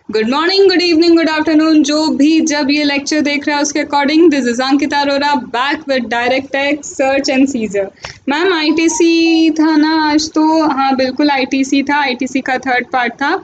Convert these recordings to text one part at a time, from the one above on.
Good morning, good evening, good afternoon, जो भी जब ये लेक्चर देख रहा है उसके according. This is Ankita Arora back with direct tax search and seizure. Ma'am ITC था ना आज तो? हाँ बिल्कुल आईटीसी था, आईटीसी का थर्ड पार्ट था।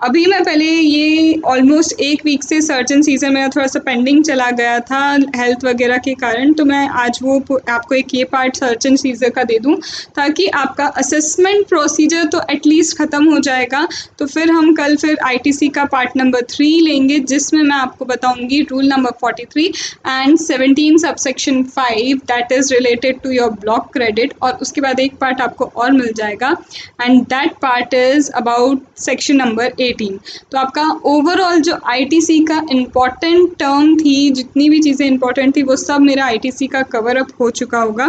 अभी मैं पहले ये ऑलमोस्ट एक वीक से सर्च एंड सीजर मेरा थोड़ा सा पेंडिंग चला गया था हेल्थ वगैरह के कारण, तो मैं आज वो आपको एक ये पार्ट सर्च एंड सीजर का दे दूँ ताकि आपका असेसमेंट प्रोसीजर तो एटलीस्ट ख़त्म हो जाएगा। तो फिर हम कल फिर आईटीसी का पार्ट नंबर 3 लेंगे, जिसमें मैं आपको बताऊंगी rule number 43 and 17 subsection 5 that is related to your block credit. और उसके बाद एक पार्ट आपको और मिल जाएगा and that part is about section number 18। तो आपका ओवरऑल जो आईटीसी का इम्पॉर्टेंट टर्म थी, जितनी भी चीज़ें इंपॉर्टेंट थी वो सब मेरा आईटीसी का कवर अप हो चुका होगा।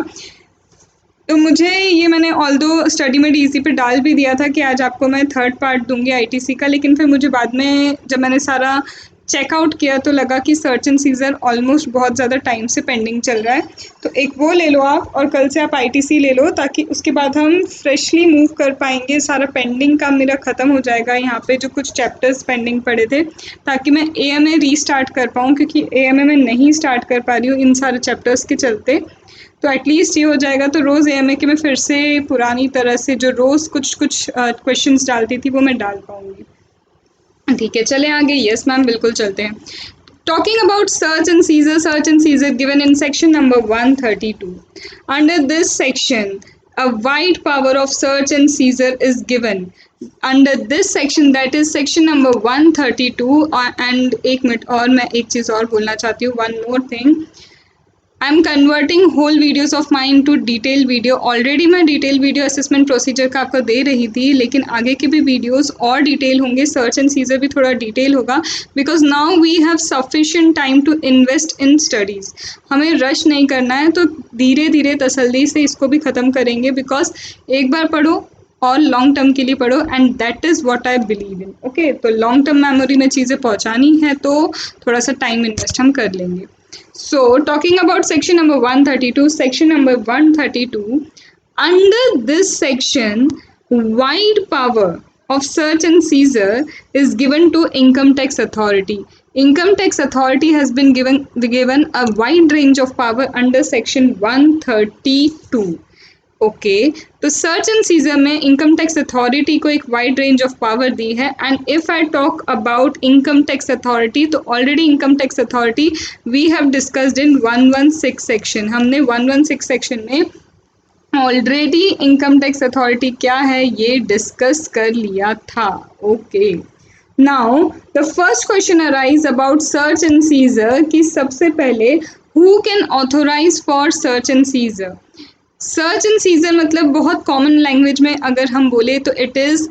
तो मुझे ये मैंने ऑल दो स्टडी में डीसी पे डाल भी दिया था कि आज आपको मैं थर्ड पार्ट दूंगी आईटीसी का, लेकिन फिर मुझे बाद में जब मैंने सारा चेकआउट किया तो लगा कि सर्च एंड सीजर ऑलमोस्ट बहुत ज़्यादा टाइम से पेंडिंग चल रहा है। तो एक वो ले लो आप और कल से आप आईटीसी ले लो, ताकि उसके बाद हम फ्रेशली मूव कर पाएंगे। सारा पेंडिंग काम मेरा ख़त्म हो जाएगा यहाँ पे, जो कुछ चैप्टर्स पेंडिंग पड़े थे, ताकि मैं एएमए रीस्टार्ट कर पाऊँ, क्योंकि एएमए में नहीं स्टार्ट कर पा रही हूँ इन सारे चैप्टर्स के चलते। तो एटलीस्ट ये हो जाएगा तो रोज़ एएमए के मैं फिर से पुरानी तरह से जो रोज़ कुछ कुछ क्वेश्चंस डालती थी वो मैं डाल पाऊँगी। ठीक है, चले आगे। यस मैम, बिल्कुल चलते हैं। Talking about search and seizure given in section number 132. Under this section, a wide power of search and seizure is given. Under this section, that is section number 132, and एक minute और मैं एक चीज़ और बोलना चाहती हूँ, one more thing. I am converting whole videos of mind to detail video. Already मैं detail video assessment procedure का आपको दे रही थी, लेकिन आगे के भी वीडियोज़ और डिटेल होंगे, सर्च एंड सीजर भी थोड़ा डिटेल होगा, because now we have sufficient time to invest in studies. हमें रश नहीं करना है, तो धीरे धीरे तसल्ली से इसको भी ख़त्म करेंगे, बिकॉज एक बार पढ़ो और लॉन्ग टर्म के लिए पढ़ो, and that is what I believe in. Okay, तो लॉन्ग टर्म मेमोरी में चीज़ें पहुँचानी है तो थोड़ा सा टाइम इन्वेस्ट हम कर लेंगे। So, talking about section number 132, section number 132, under this section, wide power of search and seizure is given to income tax authority. Income tax authority has been given a wide range of power under section 132. Okay, तो search and seizure में income tax authority को एक wide range of power दी है। And if I talk about income tax authority, तो already income tax authority we have discussed in 116 section. हमने 116 section में already income tax authority क्या है ये डिस्कस कर लिया था। Okay, now the first question arise about search and seizure कि सबसे पहले who can authorise for search and seizure. Search and seizure मतलब बहुत कॉमन लैंग्वेज में अगर हम बोले तो इट इज़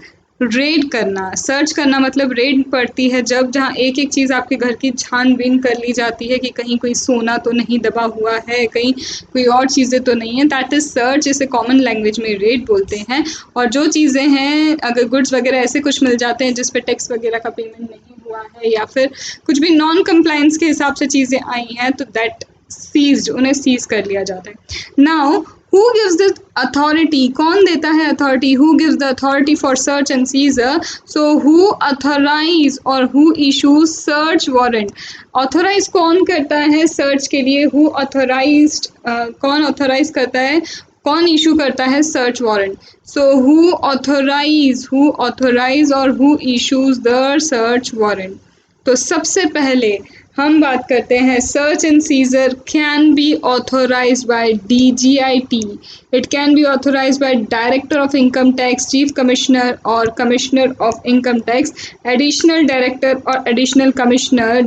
रेड करना। सर्च करना मतलब रेड पड़ती है जब जहाँ एक एक चीज़ आपके घर की छानबीन कर ली जाती है कि कहीं कोई सोना तो नहीं दबा हुआ है, कहीं कोई और चीज़ें तो नहीं है। दैट इज़ सर्च, इसे कॉमन लैंग्वेज में रेड बोलते हैं। और जो चीज़ें हैं, अगर गुड्स वगैरह ऐसे कुछ मिल जाते हैं जिस पे टैक्स वगैरह का पेमेंट नहीं हुआ है, या फिर कुछ भी नॉन कंप्लायंस के हिसाब से चीज़ें आई हैं, तो दैट सीज्ड, उन्हें सीज कर लिया जाता है। Now who gives the authority, कौन देता है authority, who gives the authority for search and seizure? So who authorize or who issues search warrant? authorize कौन करता है सर्च के लिए, who authorized, कौन authorize करता है, कौन इशू करता है search warrant. So who authorize और who issues the search warrant? तो सबसे पहले हम बात करते हैं search and seizure can be authorised by DGIT. It can be authorised by director of income tax, chief commissioner और commissioner of income tax, additional director और एडिशनल कमिश्नर,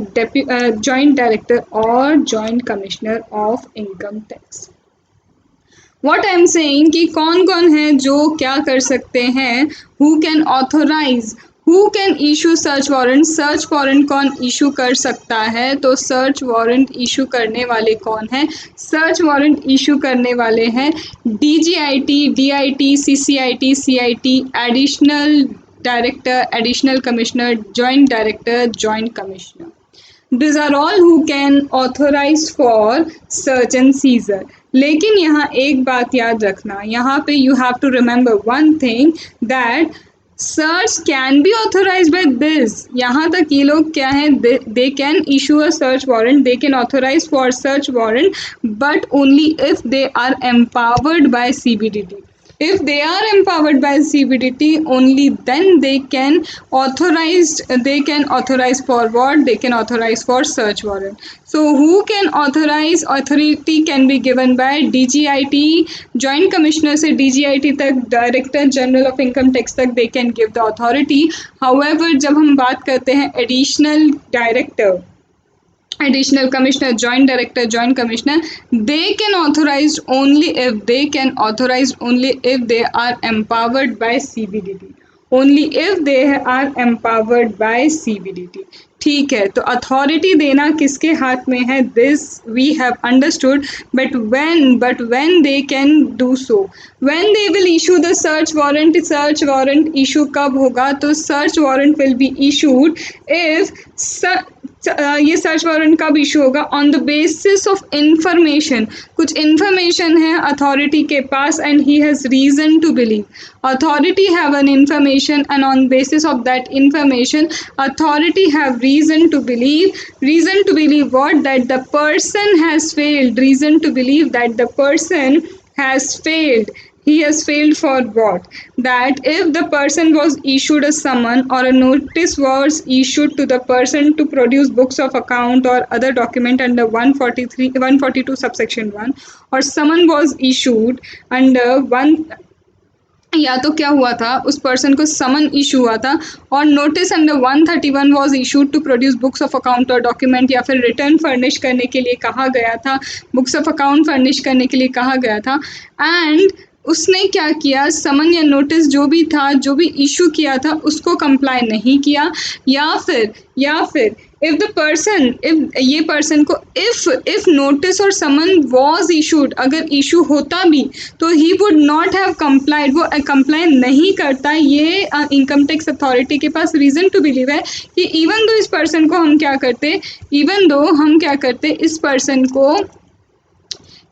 जॉइंट डायरेक्टर और joint commissioner of income tax. What I am saying कि कौन कौन है जो क्या कर सकते हैं, who can authorise, who can issue search warrant. Search warrant कौन इशू कर सकता है, तो सर्च वारंट इशू करने वाले कौन हैं, सर्च वारंट इशू करने वाले हैं DGIT, DIT, CCIT, CIT, additional director, additional commissioner, joint director, joint commissioner. These are all who can authorize for search and seizure. लेकिन यहाँ एक बात याद रखना, यहाँ पे you have to remember one thing that search can be authorise by this, यहाँ तक ये लोग क्या है, they can issue a search warrant, they can authorise for search warrant, but only if they are empowered by CBDT. If they are empowered by CBDT, only then they can authorize for what? They can authorize for search warrant. So who can authorize? Authority can be given by DGIT, Joint Commissioner से DGIT तक, Director General of Income Tax तक they can give the authority. However, जब हम बात करते हैं additional director, additional commissioner, joint director, joint commissioner, they can authorize only if they are empowered by CBDT, only if they are empowered by CBDT. ठीक है, तो authority देना किसके हाथ में है? This we have understood, but when they can do so, when they will issue the search warrant issue कब होगा? तो search warrant will be issued if ये सर्च वारंट कब इशू होगा? On the basis of information, कुछ information है authority के पास and he has reason to believe, authority have an information and on basis of that information authority have reason to believe what? That the person has failed, reason to believe that the person has failed. He has failed for what? That if the person was issued a summon or a notice was issued to the person to produce books of account or other document under 142 subsection 1, or summon was issued under one, या तो क्या हुआ था, उस person को समन issue हुआ था और notice under 131 was issued to produce books of account और डॉक्यूमेंट, या फिर रिटर्न फर्निश करने के लिए कहा गया था, बुक्स ऑफ अकाउंट फर्निश करने के लिए कहा गया था, एंड उसने क्या किया? समन या नोटिस जो भी था, जो भी इशू किया था, उसको कंप्लाई नहीं किया, या फिर इफ द पर्सन, इफ ये पर्सन को इफ नोटिस और समन वॉज इशूड, अगर इशू होता भी तो he would not have complied, वो कंप्लाई नहीं करता, ये इनकम टैक्स अथॉरिटी के पास रीज़न टू बिलीव है कि इवन दो हम क्या करते, इस पर्सन को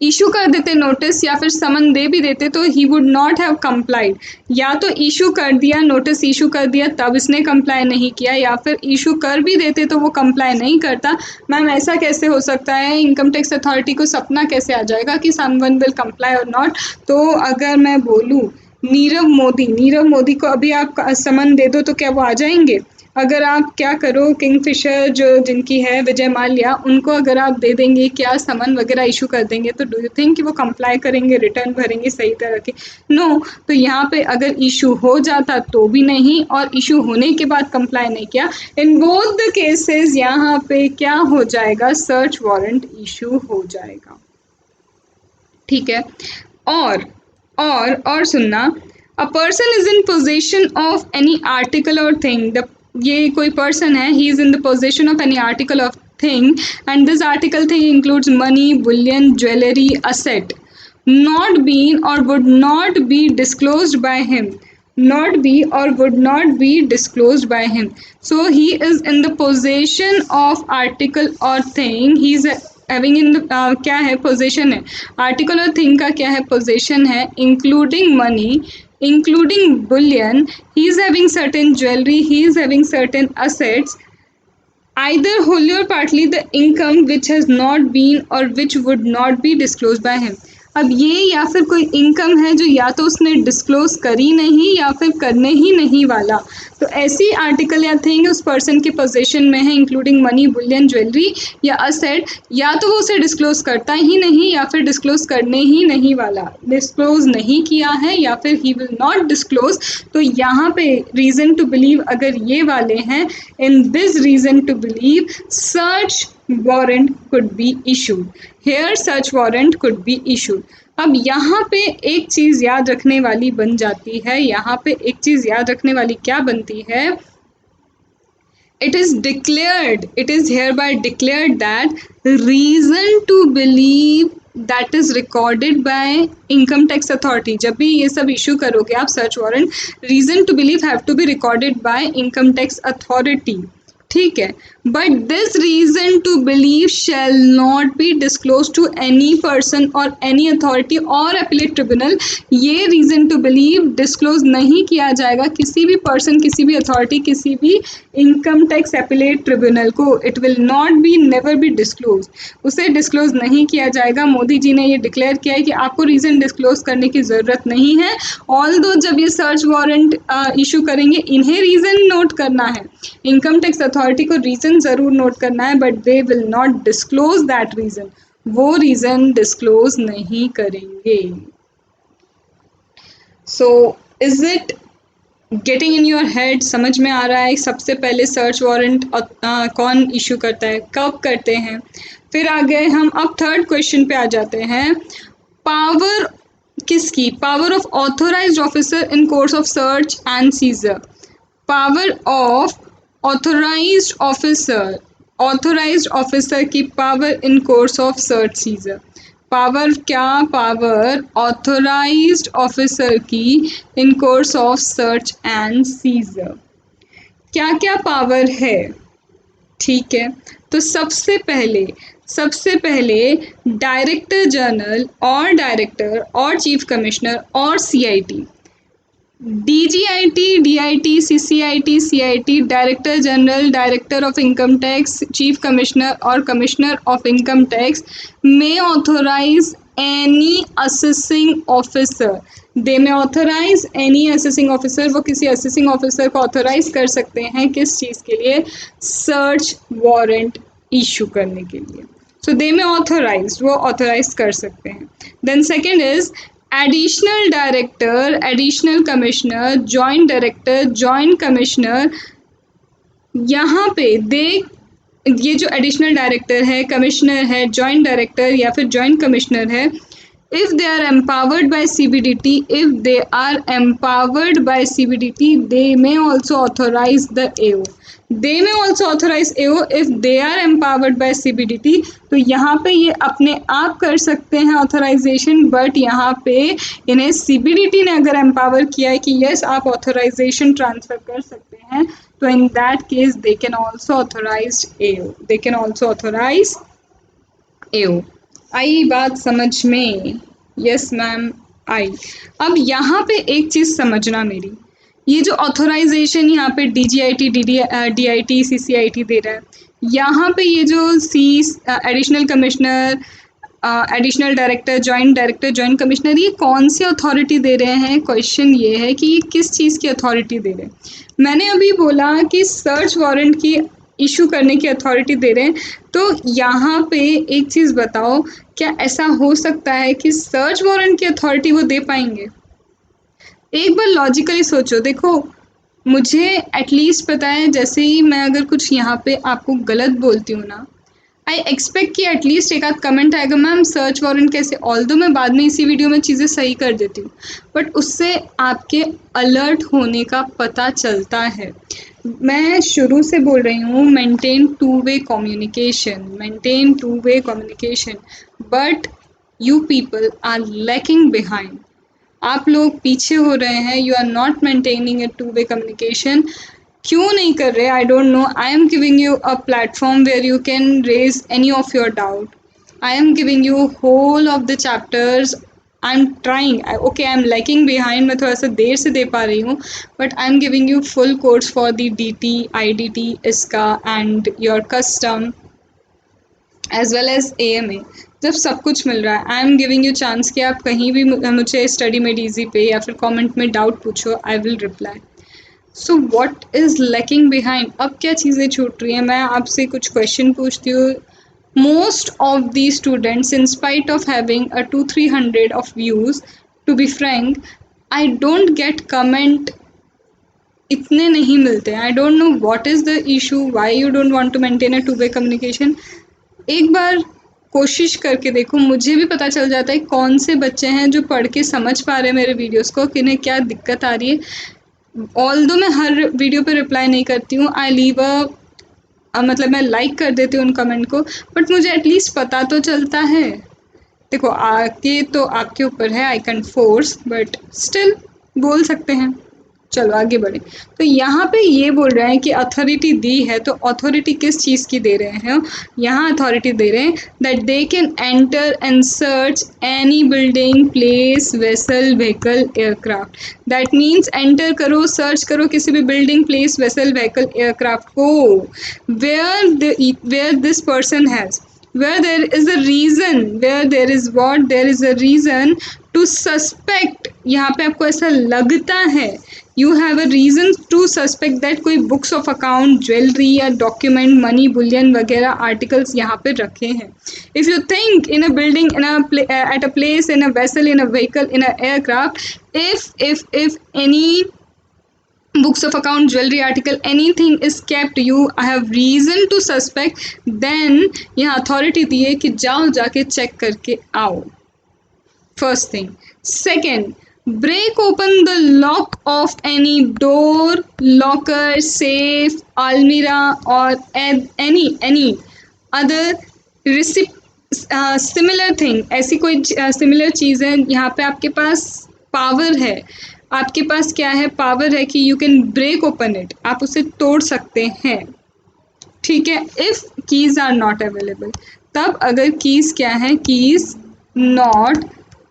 इशू कर देते नोटिस या फिर समन दे भी देते, तो he would not have complied, या तो इशू कर दिया, नोटिस इशू कर दिया, तब इसने कंप्लाई नहीं किया, या फिर इशू कर भी देते तो वो कंप्लाई नहीं करता। मैम ऐसा कैसे हो सकता है? इनकम टैक्स अथॉरिटी को सपना कैसे आ जाएगा कि समवन विल कंप्लाई और नॉट? तो अगर मैं बोलूँ नीरव मोदी को अभी आप समन दे दो तो क्या वो आ जाएंगे? अगर आप क्या करो, किंगफिशर जो जिनकी है विजय माल्या, उनको अगर आप दे देंगे क्या समन वगैरह इशू कर देंगे, तो डू यू थिंक कि वो कंप्लाई करेंगे, रिटर्न भरेंगे सही तरह के? नो। तो यहाँ पे अगर इशू हो जाता तो भी नहीं, और इशू होने के बाद कंप्लाई नहीं किया, इन बोथ द केसेस यहाँ पे क्या हो जाएगा? सर्च वारंट इशू हो जाएगा। ठीक है, और सुनना, a person is in possession of any article और थिंग, ये कोई पर्सन है, he is in the possession of any article of thing and this article thing includes money, bullion, jewellery, asset, not been or would not be disclosed by him, not be or would not be disclosed by him. So he is in the possession of article or thing, he is having in the क्या है? Possession है, article और thing का क्या है? Possession है, including money, including bullion, he is having certain jewelry, he is having certain assets, either wholly or partly the income which has not been or which would not be disclosed by him. अब ये या फिर कोई income है जो या तो उसने डिस्क्लोज करी नहीं या फिर करने ही नहीं वाला, तो ऐसी आर्टिकल या थिंग उस पर्सन के पोजेशन में है, इंक्लूडिंग मनी, बुलियन, ज्वेलरी या असेट, या तो वो उसे डिस्क्लोज करता ही नहीं या फिर डिस्क्लोज करने ही नहीं वाला, डिस्क्लोज नहीं किया है या फिर ही विल नॉट डिस्क्लोज। तो यहाँ पे रीज़न टू बिलीव अगर ये वाले हैं, in this reason to believe search warrant could be issued, here search warrant could be issued. अब यहाँ पे एक चीज़ याद रखने वाली बन जाती है, यहाँ पे एक चीज़ याद रखने वाली क्या बनती है? It is hereby declared that reason to believe that is recorded by income tax authority, जब भी ये सब इशू करोगे आप search warrant, reason to believe have to be recorded by income tax authority ठीक है, but this reason to believe shall not be disclose to any person और any authority और अपीलेट ट्रिब्यूनल। ये रीजन टू बिलीव डिस्क्लोज नहीं किया जाएगा किसी भी पर्सन, किसी भी अथॉरिटी, किसी भी इनकम टैक्स अपीलेट ट्रिब्यूनल को। It will not be, never be disclose, उसे डिस्क्लोज नहीं किया जाएगा। मोदी जी ने ये डिक्लेयर किया है कि आपको रीजन डिस्क्लोज करने की ज़रूरत नहीं है। ऑल दो जब ये सर्च वारंट इशू करेंगे इन्हें रीज़न नोट करना है, इनकम टैक्स अथॉरिटी को रीज़न ज़रूर नोट करना है, but they will not disclose that reason, वो रीज़न डिस्क्लोज नहीं करेंगे। So is it getting in your head? समझ में आ रहा है सबसे पहले सर्च वारंट कौन इशू करता है, कब करते हैं? फिर आगे हम अब थर्ड क्वेश्चन पे आ जाते हैं। पावर किसकी? Power of authorised officer in course of search and seizure. Power of authorised officer, authorised officer की power in course of search seizure. Power क्या? पावर ऑथोराइज्ड ऑफिसर की in course of search and seizure. क्या क्या power है? ठीक है, तो सबसे पहले डायरेक्टर जनरल और डायरेक्टर और चीफ कमिश्नर और CIT, DGIT, DIT, CCIT, CIT, director general, director of income tax, chief commissioner और commissioner of income tax may authorize any assessing officer, they may authorize any assessing officer, वो किसी assessing officer को authorize कर सकते हैं किस चीज़ के लिए? सर्च वारंट इशू करने के लिए। सो दे में ऑथोराइज, वो ऑथोराइज कर सकते हैं। Then second is additional director, additional commissioner, joint director, joint commissioner. यहाँ पे ये जो एडिशनल डायरेक्टर है, कमिश्नर है, जॉइंट डायरेक्टर या फिर जॉइंट कमिश्नर है, if they are empowered by CBDT, if they are empowered by CBDT, they may also authorize the AO, they may also authorize AO if they are empowered by CBDT। तो यहाँ पे ये अपने आप कर सकते हैं ऑथराइजेशन, बट यहाँ पे इन्हें CBDT ने अगर एम्पावर किया है कि यस आप ऑथराइजेशन ट्रांसफर कर सकते हैं, तो in that case they can also authorise AO, they can also authorise AO। आई बात समझ में? यस मैम, आई। अब यहाँ पे एक चीज़ समझना मेरी, ये जो ऑथोराइजेशन यहाँ पे डीजीआईटी, डीआईटी, सीसीआईटी दे रहा है, यहाँ पे ये जो additional commissioner, additional director, joint commissioner, ये कौन सी अथॉरिटी दे रहे हैं? क्वेश्चन ये है कि ये किस चीज़ की अथॉरिटी दे रहे हैं। मैंने अभी बोला कि सर्च वारंट की इशू करने की अथॉरिटी दे रहे हैं, तो यहाँ पे एक चीज़ बताओ, क्या ऐसा हो सकता है कि सर्च वारंट की अथॉरिटी वो दे पाएंगे? एक बार लॉजिकली सोचो। देखो, मुझे एटलीस्ट पता है, जैसे ही मैं अगर कुछ यहाँ पे आपको गलत बोलती हूँ ना, आई एक्सपेक्ट कि एटलीस्ट एक आध कमेंट आएगा, मैम सर्च वारंट कैसे, ऑल्दो मैं बाद में इसी वीडियो में चीज़ें सही कर देती हूँ, बट उससे आपके अलर्ट होने का पता चलता है। मैं शुरू से बोल रही हूँ maintain two way communication, maintain two way communication, but you people are lacking behind, आप लोग पीछे हो रहे हैं, you are not maintaining a two way communication. क्यों नहीं कर रहे? I don't know. I am giving you a platform where you can raise any of your doubt, I am giving you whole of the chapters, I am trying, okay I am lacking behind, मैं थोड़ा सा देर से दे पा रही हूँ, but I am giving you full course for the DT, IDT, इसका and your custom as well as AMA। जब सब कुछ मिल रहा है, I am giving you chance कि आप कहीं भी मुझे स्टडी मेड ईजी पे या फिर कमेंट में डाउट पूछो, I will reply. So what is lacking behind? अब क्या चीज़ें छूट रही हैं? मैं आपसे कुछ क्वेश्चन पूछती हूँ। Most of the students, in spite of having a 200-300 of views, to be frank, I don't get comment, इतने नहीं मिलते हैं। I don't know what is the issue, why you don't want to maintain a two way communication. एक बार कोशिश करके देखो, मुझे भी पता चल जाता है कौन से बच्चे हैं जो पढ़ के समझ पा रहे हैं मेरे वीडियोस को, किन्हें क्या दिक्कत आ रही है। ऑल्दो मैं हर वीडियो पे रिप्लाई नहीं करती हूँ, आई लीव मतलब मैं लाइक कर देती हूँ उन कमेंट को, बट मुझे एटलीस्ट पता तो चलता है। देखो, आके तो आपके ऊपर है, I can force, but still बोल सकते हैं। चलो आगे बढ़े। तो यहाँ पे ये बोल रहे हैं कि अथॉरिटी दी है, तो अथॉरिटी किस चीज़ की दे रहे हैं? यहाँ अथॉरिटी दे रहे हैं that they can enter and search any building, place, vessel, vehicle, aircraft. That means enter करो, सर्च करो किसी भी building, place, vessel, vehicle, aircraft को where this person has, where there is a reason, where there is what, there is a reason to suspect, यहाँ पे आपको ऐसा लगता है, you have a reason to suspect that कोई books of account, jewellery या document, money, Boolean वगैरह articles यहाँ पे रखे हैं. If you think in a building, in a at a place, in a vessel, in a vehicle, in a aircraft, if any books of account, jewelry article, anything is kept, you have reason to suspect, then यहाँ authority दी है कि जाओ जाके check करके आओ. First thing. Second, break open the lock of any door, locker, safe, almirah or any other similar thing. ऐसी कोई similar चीज़ है, यहाँ पे आपके पास पावर है, आपके पास क्या है, पावर है कि you can break open it, आप उसे तोड़ सकते हैं. ठीक है. If keys are not available, तब अगर कीज क्या है, keys not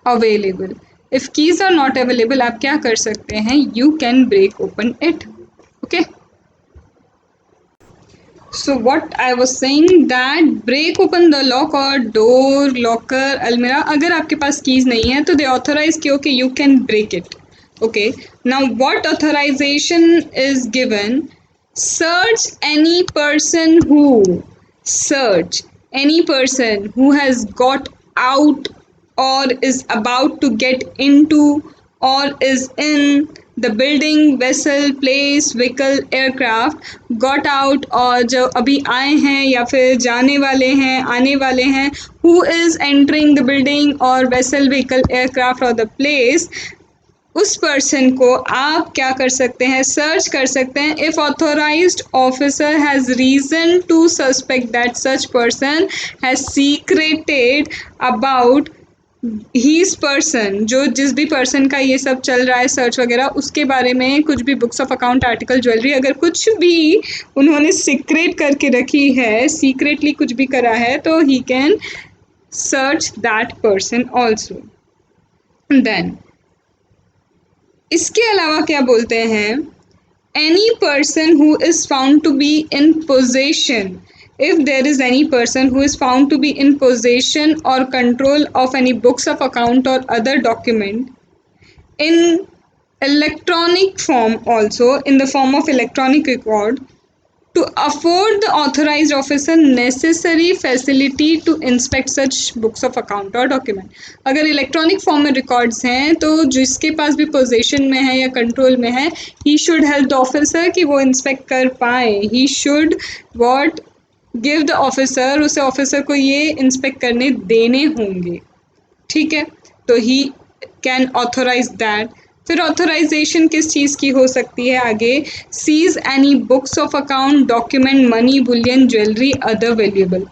available, if keys are not available आप क्या कर सकते हैं, you can break open it. Okay. So what I was saying that break open the lock or door, locker, almirah, अगर आपके पास कीज नहीं है तो they authorize कि okay you can break it. Okay. Now what authorization is given? Search any person who has got out or is about to get into or is in the building, vessel, place, vehicle, aircraft, got out और जो अभी आए हैं या फिर जाने वाले हैं, आने वाले हैं, who is entering the building or vessel, vehicle, aircraft or the place, उस पर्सन को आप क्या कर सकते हैं, सर्च कर सकते हैं. If authorised officer has reason to suspect that such person has secreted about his person, जो जिस भी पर्सन का ये सब चल रहा है सर्च वगैरह, उसके बारे में कुछ भी books of account, article, jewellery, अगर कुछ भी उन्होंने सीक्रेट करके रखी है, सीक्रेटली कुछ भी करा है, तो he can search that person also. Then इसके अलावा क्या बोलते हैं, any person who is found to be in possession, if there is any person who is found to be in possession or control of any books of account or other document in electronic form, also in the form of electronic record, to afford the authorized officer necessary facility to inspect such books of account or document. अगर electronic form में records हैं तो जिसके पास भी position में है या control में है, he should help the officer कि वो इंस्पेक्ट कर पाए. He should what give the officer, उसे ऑफिसर को ये इंस्पेक्ट करने देने होंगे. ठीक है. तो ही कैन ऑथोराइज दैट. फिर ऑथोराइजेशन किस चीज़ की हो सकती है आगे, seize any books of account, document, money, bullion, jewellery, other valuable.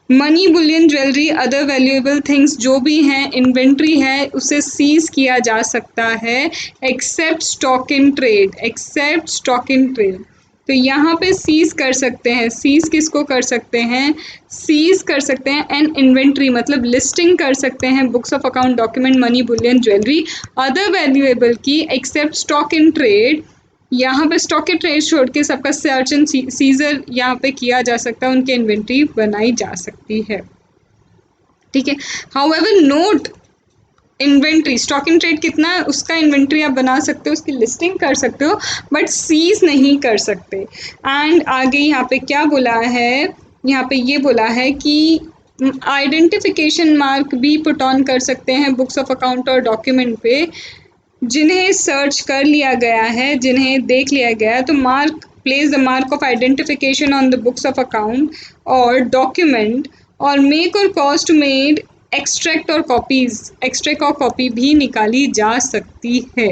Money, bullion, jewellery, other valuable things जो भी हैं, इन्वेंट्री है, उसे सीज किया जा सकता है except stock in trade, except stock in trade. तो यहाँ पे सीज कर सकते हैं, सीज किसको कर सकते हैं, सीज कर सकते हैं एन इन्वेंट्री, मतलब लिस्टिंग कर सकते हैं books of account, document, money, bullion, jewellery, other valuable की, एक्सेप्ट स्टॉक इन ट्रेड. यहाँ पे स्टॉक इन ट्रेड छोड़ के सबका सर्च एंड सीजर यहाँ पे किया जा सकता है, उनकी इन्वेंट्री बनाई जा सकती है. ठीक है. However note inventory, stock in trade कितना है उसका इन्वेंट्री आप बना सकते हो, उसकी लिस्टिंग कर सकते हो, बट सीज नहीं कर सकते. एंड आगे यहाँ पे क्या बोला है, यहाँ पे ये बोला है कि आइडेंटिफिकेशन मार्क भी पुट ऑन कर सकते हैं बुक्स ऑफ अकाउंट और डॉक्यूमेंट पे, जिन्हें सर्च कर लिया गया है, जिन्हें देख लिया गया है, तो mark, place the mark of identification on the books of account और डॉक्यूमेंट, और मेक और कॉस्ट मेड एक्सट्रैक्ट और कॉपीज, एक्सट्रैक्ट और कॉपी भी निकाली जा सकती है.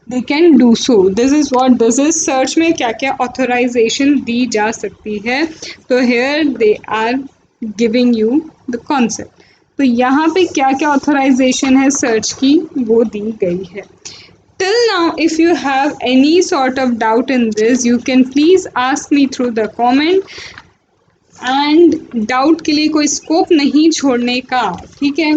They can do so. This is what, this is search में क्या क्या ऑथोराइजेशन दी जा सकती है. तो here they are giving you the concept. तो यहाँ पे क्या क्या ऑथोराइजेशन है सर्च की वो दी गई है. till now if you have any sort of doubt in this, you can please ask me through the comment. And doubt के लिए कोई स्कोप नहीं छोड़ने का, ठीक है।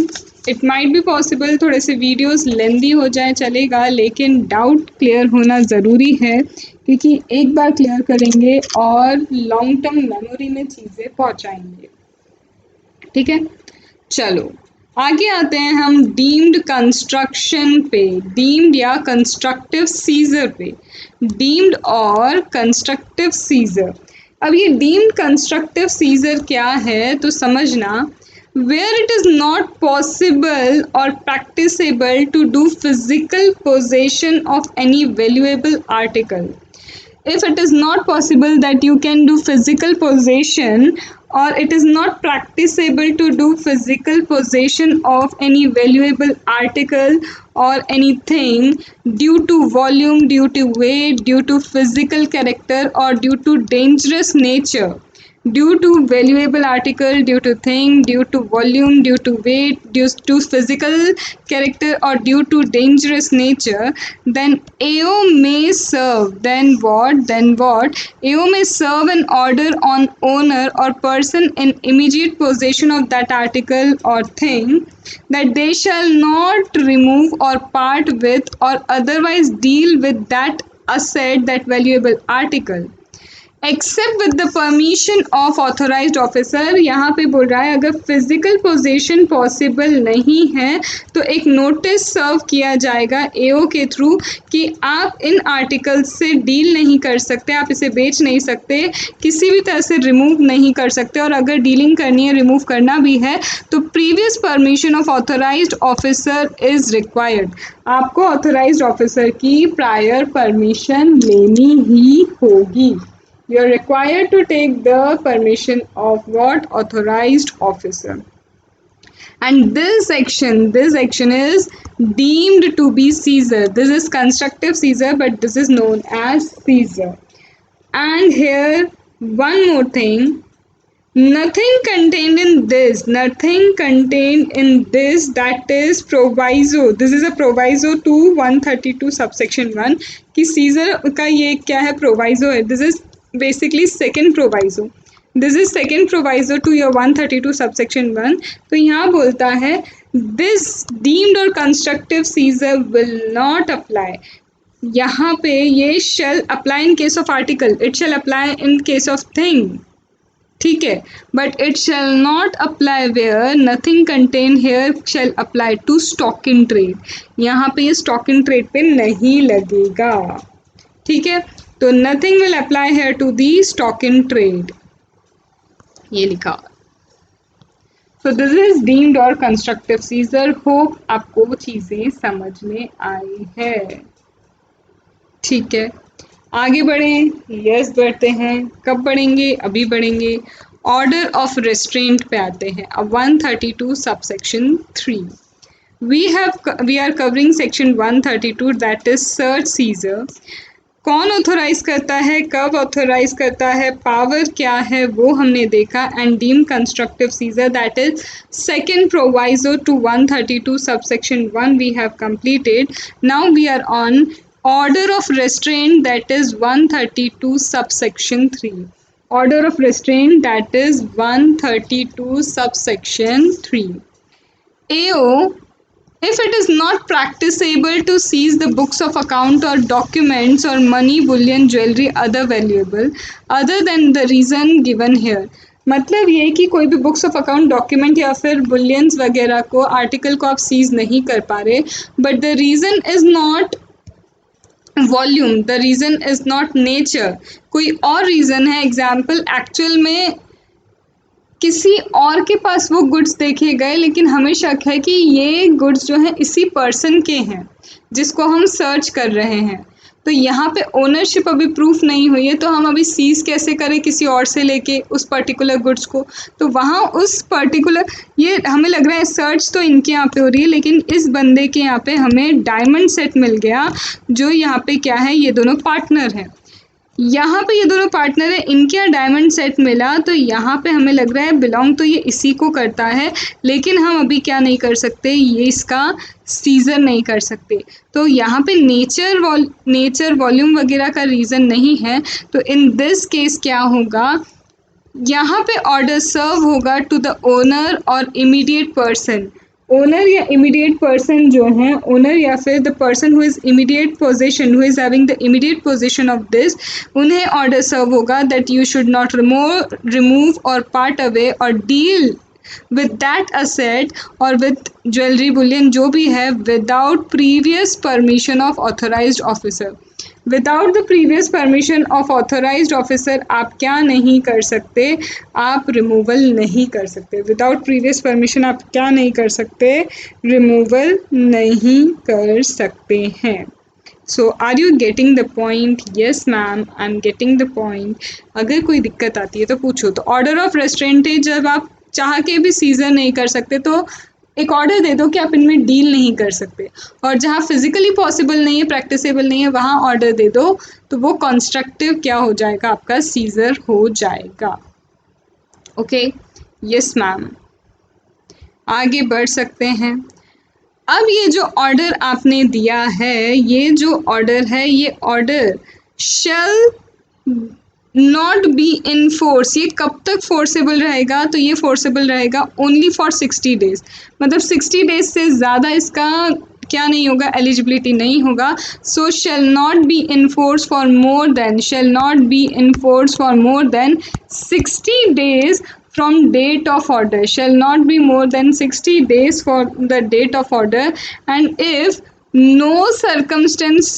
इट माइट बी पॉसिबल थोड़े से वीडियोस लेंदी हो जाए, चलेगा, लेकिन डाउट क्लियर होना ज़रूरी है, क्योंकि एक बार क्लियर करेंगे और लॉन्ग टर्म मेमोरी में चीज़ें पहुंचाएंगे, ठीक है। चलो आगे आते हैं हम डीम्ड कंस्ट्रक्शन पे, डीम्ड या कंस्ट्रक्टिव सीजर पे। डीम्ड और कंस्ट्रक्टिव सीजर, अब ये डीम्ड कंस्ट्रक्टिव सीजर क्या है तो समझना, where it is not possible और practicable to do physical possession of any valuable article. If it is not possible that you can do physical possession, or it is not practicable to do physical possession of any valuable article or anything due to volume, due to weight, due to physical character, or due to dangerous nature, due to valuable article, due to thing, due to volume, due to weight, due to physical character, or due to dangerous nature, then AO may serve, then what AO may serve an order on owner or person in immediate possession of that article or thing, that they shall not remove or part with or otherwise deal with that asset, that valuable article, except with the permission of authorised officer. यहाँ पे बोल रहा है अगर physical possession possible नहीं है तो एक नोटिस सर्व किया जाएगा एओ के थ्रू कि आप इन आर्टिकल्स से डील नहीं कर सकते, आप इसे बेच नहीं सकते, किसी भी तरह से रिमूव नहीं कर सकते, और अगर डीलिंग करनी है, रिमूव करना भी है, तो previous permission of authorised officer is required. आपको ऑथोराइज्ड ऑफिसर की प्रायर परमिशन लेनी ही होगी। You are required to take the permission of what? Authorized officer. And this action is deemed to be seizure. This is constructive seizure, but this is known as seizure. And here one more thing, nothing contained in this that is proviso. This is a proviso to 132 subsection 1 कि seizure का ये क्या है, proviso है। This is basically second proviso. This is second proviso to your 132 subsection 1. तो यहाँ बोलता है this deemed or constructive seizure will not apply. यहाँ पे ये shall apply in case of article, it shall apply in case of thing, ठीक है, but it shall not apply where nothing contained here shall apply to stock in trade. यहाँ पे ये stock in trade पे नहीं लगेगा, ठीक है। तो nothing will apply here to the stock in trade, ये लिखा। सो दिस इज डीम्ड और कंस्ट्रक्टिव सीजर। होप आपको चीजें समझ में आई है, ठीक है। आगे बढ़ें, यस बढ़ते हैं। कब बढ़ेंगे? अभी बढ़ेंगे। ऑर्डर ऑफ रेस्ट्रेंट पे आते हैं। अब 132 subsection 3 we are covering section 132 that is search seizure. कौन ऑथोराइज करता है, कब ऑथोराइज करता है, पावर क्या है, वो हमने देखा। And deem constructive seizure that is second proviso to 132 subsection 1 we have completed. Now we are on order of restraint that is 132 subsection 3। Order of restraint that is 132 subsection 3। AO, if it is not practicable to seize the books of account or documents or money, bullion, jewelry, other valuable other than the reason given here, मतलब ये कि कोई भी books of account, document या फिर bullions वगैरह को, article को आप सीज नहीं कर पा रहे, but the reason is not volume, the reason is not nature, कोई और रीज़न है। एग्जाम्पल, एक्चुअल में किसी और के पास वो गुड्स देखे गए, लेकिन हमें शक है कि ये गुड्स जो हैं इसी पर्सन के हैं जिसको हम सर्च कर रहे हैं। तो यहाँ पे ओनरशिप अभी प्रूफ नहीं हुई है, तो हम अभी सीज कैसे करें किसी और से लेके उस पर्टिकुलर गुड्स को। तो वहाँ उस पर्टिकुलर, ये हमें लग रहा है सर्च तो इनके यहाँ पे हो रही है, लेकिन इस बंदे के यहाँ पे हमें डायमंड सेट मिल गया, जो यहाँ पे क्या है, ये दोनों पार्टनर हैं। यहाँ पे ये दोनों पार्टनर है, इनके यहाँ डायमंड सेट मिला, तो यहाँ पे हमें लग रहा है बिलोंग तो ये इसी को करता है, लेकिन हम अभी क्या नहीं कर सकते, ये इसका सीजर नहीं कर सकते। तो यहाँ पे नेचर वॉल्यूम वगैरह का रीज़न नहीं है, तो इन दिस केस क्या होगा, यहाँ पे ऑर्डर सर्व होगा टू द ओनर और इमीडिएट पर्सन। ओनर या इमीडिएट पर्सन जो है, ओनर या फिर the person who is immediate position, who is having the immediate position of this, उन्हें ऑर्डर सर्व होगा that you should not remove और पार्ट अवे और deal with that asset or with jewelry bullion जो भी है without previous permission of authorized officer। Without the previous permission of authorised officer आप क्या नहीं कर सकते, आप रिमूवल नहीं कर सकते। विदाउट प्रीवियस परमिशन आप क्या नहीं कर सकते, रिमूवल नहीं कर सकते हैं। So are you getting the point? Yes ma'am, I am getting the point. अगर कोई दिक्कत आती है तो पूछो। तो ऑर्डर ऑफ रेस्ट्रेंट जब आप चाह के भी सीजर नहीं कर सकते तो एक ऑर्डर दे दो कि आप इनमें डील नहीं कर सकते, और जहाँ फिजिकली पॉसिबल नहीं है, प्रैक्टिसेबल नहीं है, वहाँ ऑर्डर दे दो, तो वो कंस्ट्रक्टिव क्या हो जाएगा, आपका सीजर हो जाएगा। ओके, यस मैम, आगे बढ़ सकते हैं। अब ये जो ऑर्डर आपने दिया है, ये जो ऑर्डर है, ये order shell not be in force, ये कब तक फोर्सेबल रहेगा, तो ये फोर्सेबल रहेगा ओनली फॉर 60 डेज। मतलब 60 डेज से ज़्यादा इसका क्या नहीं होगा, एलिजिबिलिटी नहीं होगा। So shall not be in force for more than, shall not be in force for more than 60 days from date of order, shall not be more than 60 days for the date of order, and if no circumstance,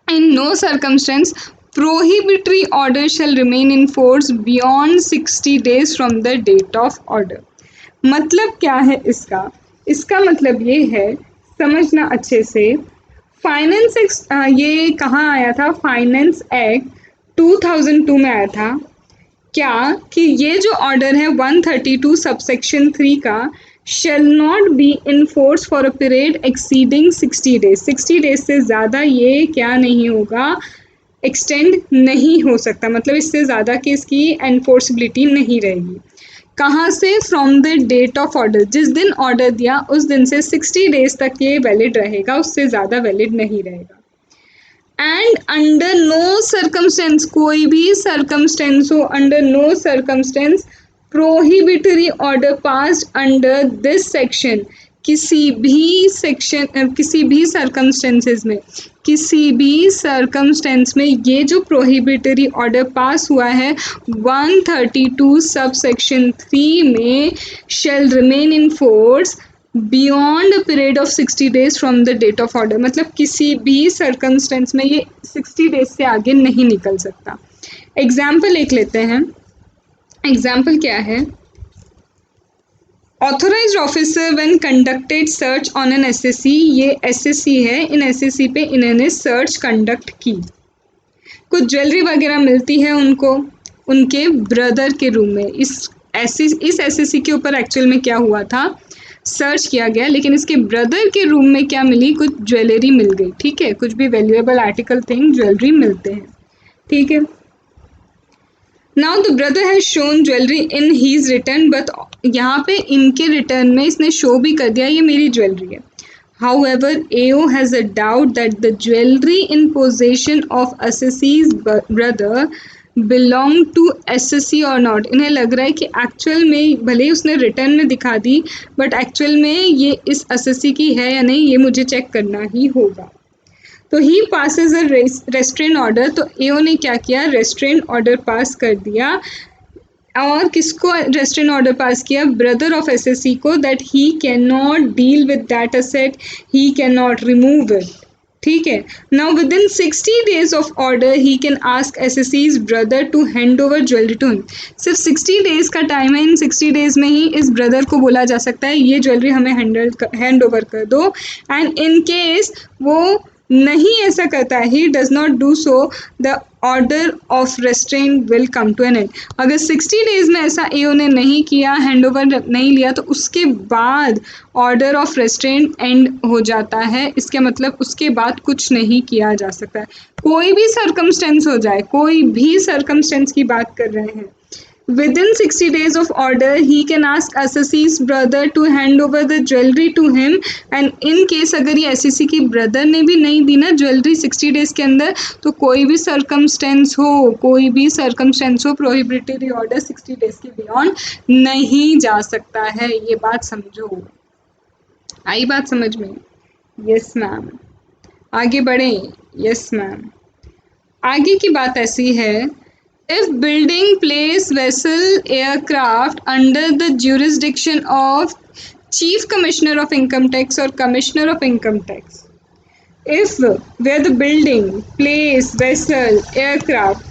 in no circumstance prohibitory order shall remain in force beyond 60 days from the date of order। मतलब क्या है इसका, इसका मतलब ये है, समझना अच्छे से। फाइनेंस ये कहाँ आया था, फाइनेंस एक्ट 2002 में आया था। क्या कि ये जो ऑर्डर है 132 सबसेक्शन 3 का, shall not be in force for a period exceeding 60 days, 60 days से ज़्यादा ये क्या नहीं होगा, एक्सटेंड नहीं हो सकता। मतलब इससे ज़्यादा की इसकी एनफोर्सिबिलिटी नहीं रहेगी। कहाँ से, from the date of order, जिस दिन ऑर्डर दिया उस दिन से 60 डेज तक ये वैलिड रहेगा, उससे ज़्यादा वैलिड नहीं रहेगा। एंड अंडर नो सर्कमस्टेंस, कोई भी सर्कमस्टेंस हो, under no circumstance prohibitory order passed under this section, किसी भी सेक्शन, किसी भी सर्कमस्टेंसेस में, किसी भी सर्कमस्टेंस में ये जो प्रोहिबिटरी ऑर्डर पास हुआ है 132 सब सेक्शन 3 में, shall remain in force beyond a period of 60 days from the date of order. मतलब किसी भी सर्कमस्टेंस में ये 60 डेज से आगे नहीं निकल सकता। एग्जाम्पल एक लेते हैं। एग्जाम्पल क्या है, authorised officer when conducted search on an SSC, ये एसएससी है, इन एसएससी पे इन्होंने सर्च कंडक्ट की, कुछ ज्वेलरी वगैरह मिलती है उनको उनके ब्रदर के रूम में। इस एसएससी के ऊपर एक्चुअल में क्या हुआ था, सर्च किया गया, लेकिन इसके ब्रदर के रूम में क्या मिली, कुछ ज्वेलरी मिल गई। ठीक है, कुछ भी वैल्यूएबल आर्टिकल थिंग ज्वेलरी मिलते हैं। ठीक है, now the brother has shown jewellery in his return, but यहाँ पे इनके रिटर्न में इसने शो भी कर दिया ये मेरी ज्वेलरी है। However, AO has a doubt that the jewelry in possession of assessie's brother belong to SSC or not। इन्हें लग रहा है कि एक्चुअल में भले ही उसने रिटर्न में दिखा दी, बट एक्चुअल में ये इस SSC की है या नहीं, ये मुझे चेक करना ही होगा। तो ही पासेज अ रेस्ट्रेन ऑर्डर, तो AO ने क्या किया, रेस्ट्रेन ऑर्डर पास कर दिया। और किसको रेस्ट्रेन ऑर्डर पास किया, ब्रदर ऑफ एसएससी को, that he can not deal with that asset, he can not remove it. ठीक है, now within 60 days of order he can ask एसएससीज brother to hand over jewellery to him. सिर्फ 60 days का time है, इन 60 days में ही इस brother को बोला जा सकता है ये ज्वेलरी हमें हैंड ओवर कर दो। एंड इन केस वो नहीं ऐसा करता है, he does not do so, the order of restraint will come to an end. अगर 60 डेज में ऐसा एओ ने नहीं किया, हैंड ओवर नहीं लिया, तो उसके बाद ऑर्डर ऑफ रेस्ट्रेंट एंड हो जाता है। इसके मतलब उसके बाद कुछ नहीं किया जा सकता है। कोई भी सर्कमस्टेंस हो जाए, कोई भी सर्कमस्टेंस की बात कर रहे हैं, Within 60 days of order, he can ask SSC's brother to hand over the jewelry to him. And in case अगर ये SSC की ब्रदर ने भी नहीं दी ना ज्वेलरी 60 डेज के अंदर, तो कोई भी सर्कमस्टेंस हो प्रोहिबिटरी ऑर्डर 60 डेज के बियॉन्ड नहीं जा सकता है। ये बात समझो। आई बात समझ में? Yes ma'am. आगे बढ़े। Yes ma'am. आगे की बात ऐसी है, if building place vessel aircraft under the jurisdiction of chief commissioner of income tax or commissioner of income tax, if where the building place vessel aircraft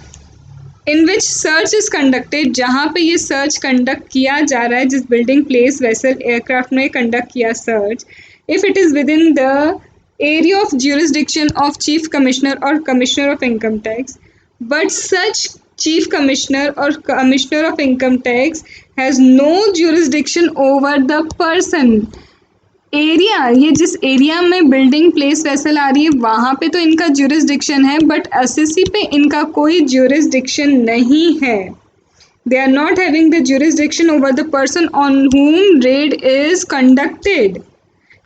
in which search is conducted, जहाँ पे ये search conduct किया जा रहा है, जिस building place vessel aircraft में conduct किया search, if it is within the area of jurisdiction of chief commissioner or commissioner of income tax, but such chief commissioner or commissioner of income tax has no jurisdiction over the person. Area, ये जिस area में building place vessel आ रही है वहाँ पे तो इनका jurisdiction है, बट एसएससी पे इनका कोई ज्यूरिसडिक्शन नहीं है। They are not having the jurisdiction over the person on whom raid is conducted.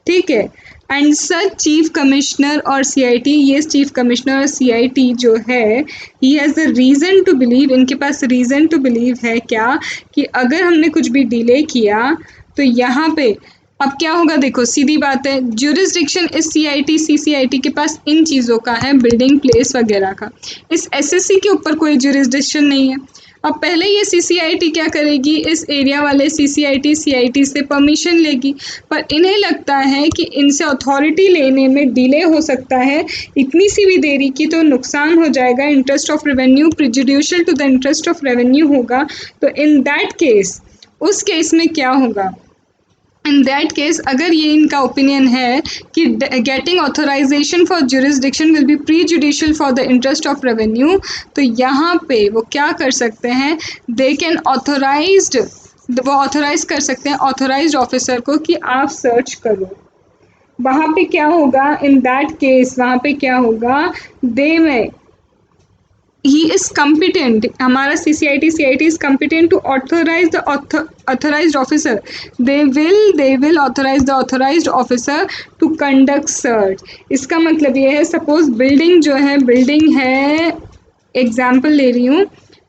ठीक है। एंड सच चीफ कमिश्नर और सीआईटी, ये चीफ कमिश्नर और सीआईटी जो है, he has the reason to believe, इनके पास रीज़न टू बिलीव है क्या, कि अगर हमने कुछ भी डिले किया तो यहाँ पे अब क्या होगा। देखो सीधी बात है, ज्यूरिसडिक्शन इस सीआईटी सीसीआईटी के पास इन चीज़ों का है, बिल्डिंग प्लेस वगैरह का। इस एसएससी के ऊपर कोई ज्यूरिसडिक्शन नहीं है। अब पहले ये सीसीआईटी क्या करेगी, इस एरिया वाले सीसीआईटी सीआईटी से परमिशन लेगी, पर इन्हें लगता है कि इनसे अथॉरिटी लेने में डिले हो सकता है, इतनी सी भी देरी की तो नुकसान हो जाएगा, interest of revenue prejudicial to the interest of revenue होगा। तो इन दैट केस, उस केस में क्या होगा, इन दैट केस अगर ये इनका ओपिनियन है कि getting authorisation for jurisdiction will be prejudicial for the interest of revenue, तो यहाँ पे वो क्या कर सकते हैं, दे कैन ऑथोराइज्ड, वो ऑथोराइज कर सकते हैं ऑथोराइज्ड ऑफिसर को कि आप सर्च करो। वहाँ पे क्या होगा, इन दैट केस वहाँ पे क्या होगा, दे में he is competent, हमारा CCIT CIT is competent to authorize the authorized officer, they will authorize the authorized officer to conduct search। इसका मतलब ये है, सपोज बिल्डिंग जो है, बिल्डिंग है, एग्जाम्पल ले रही हूँ,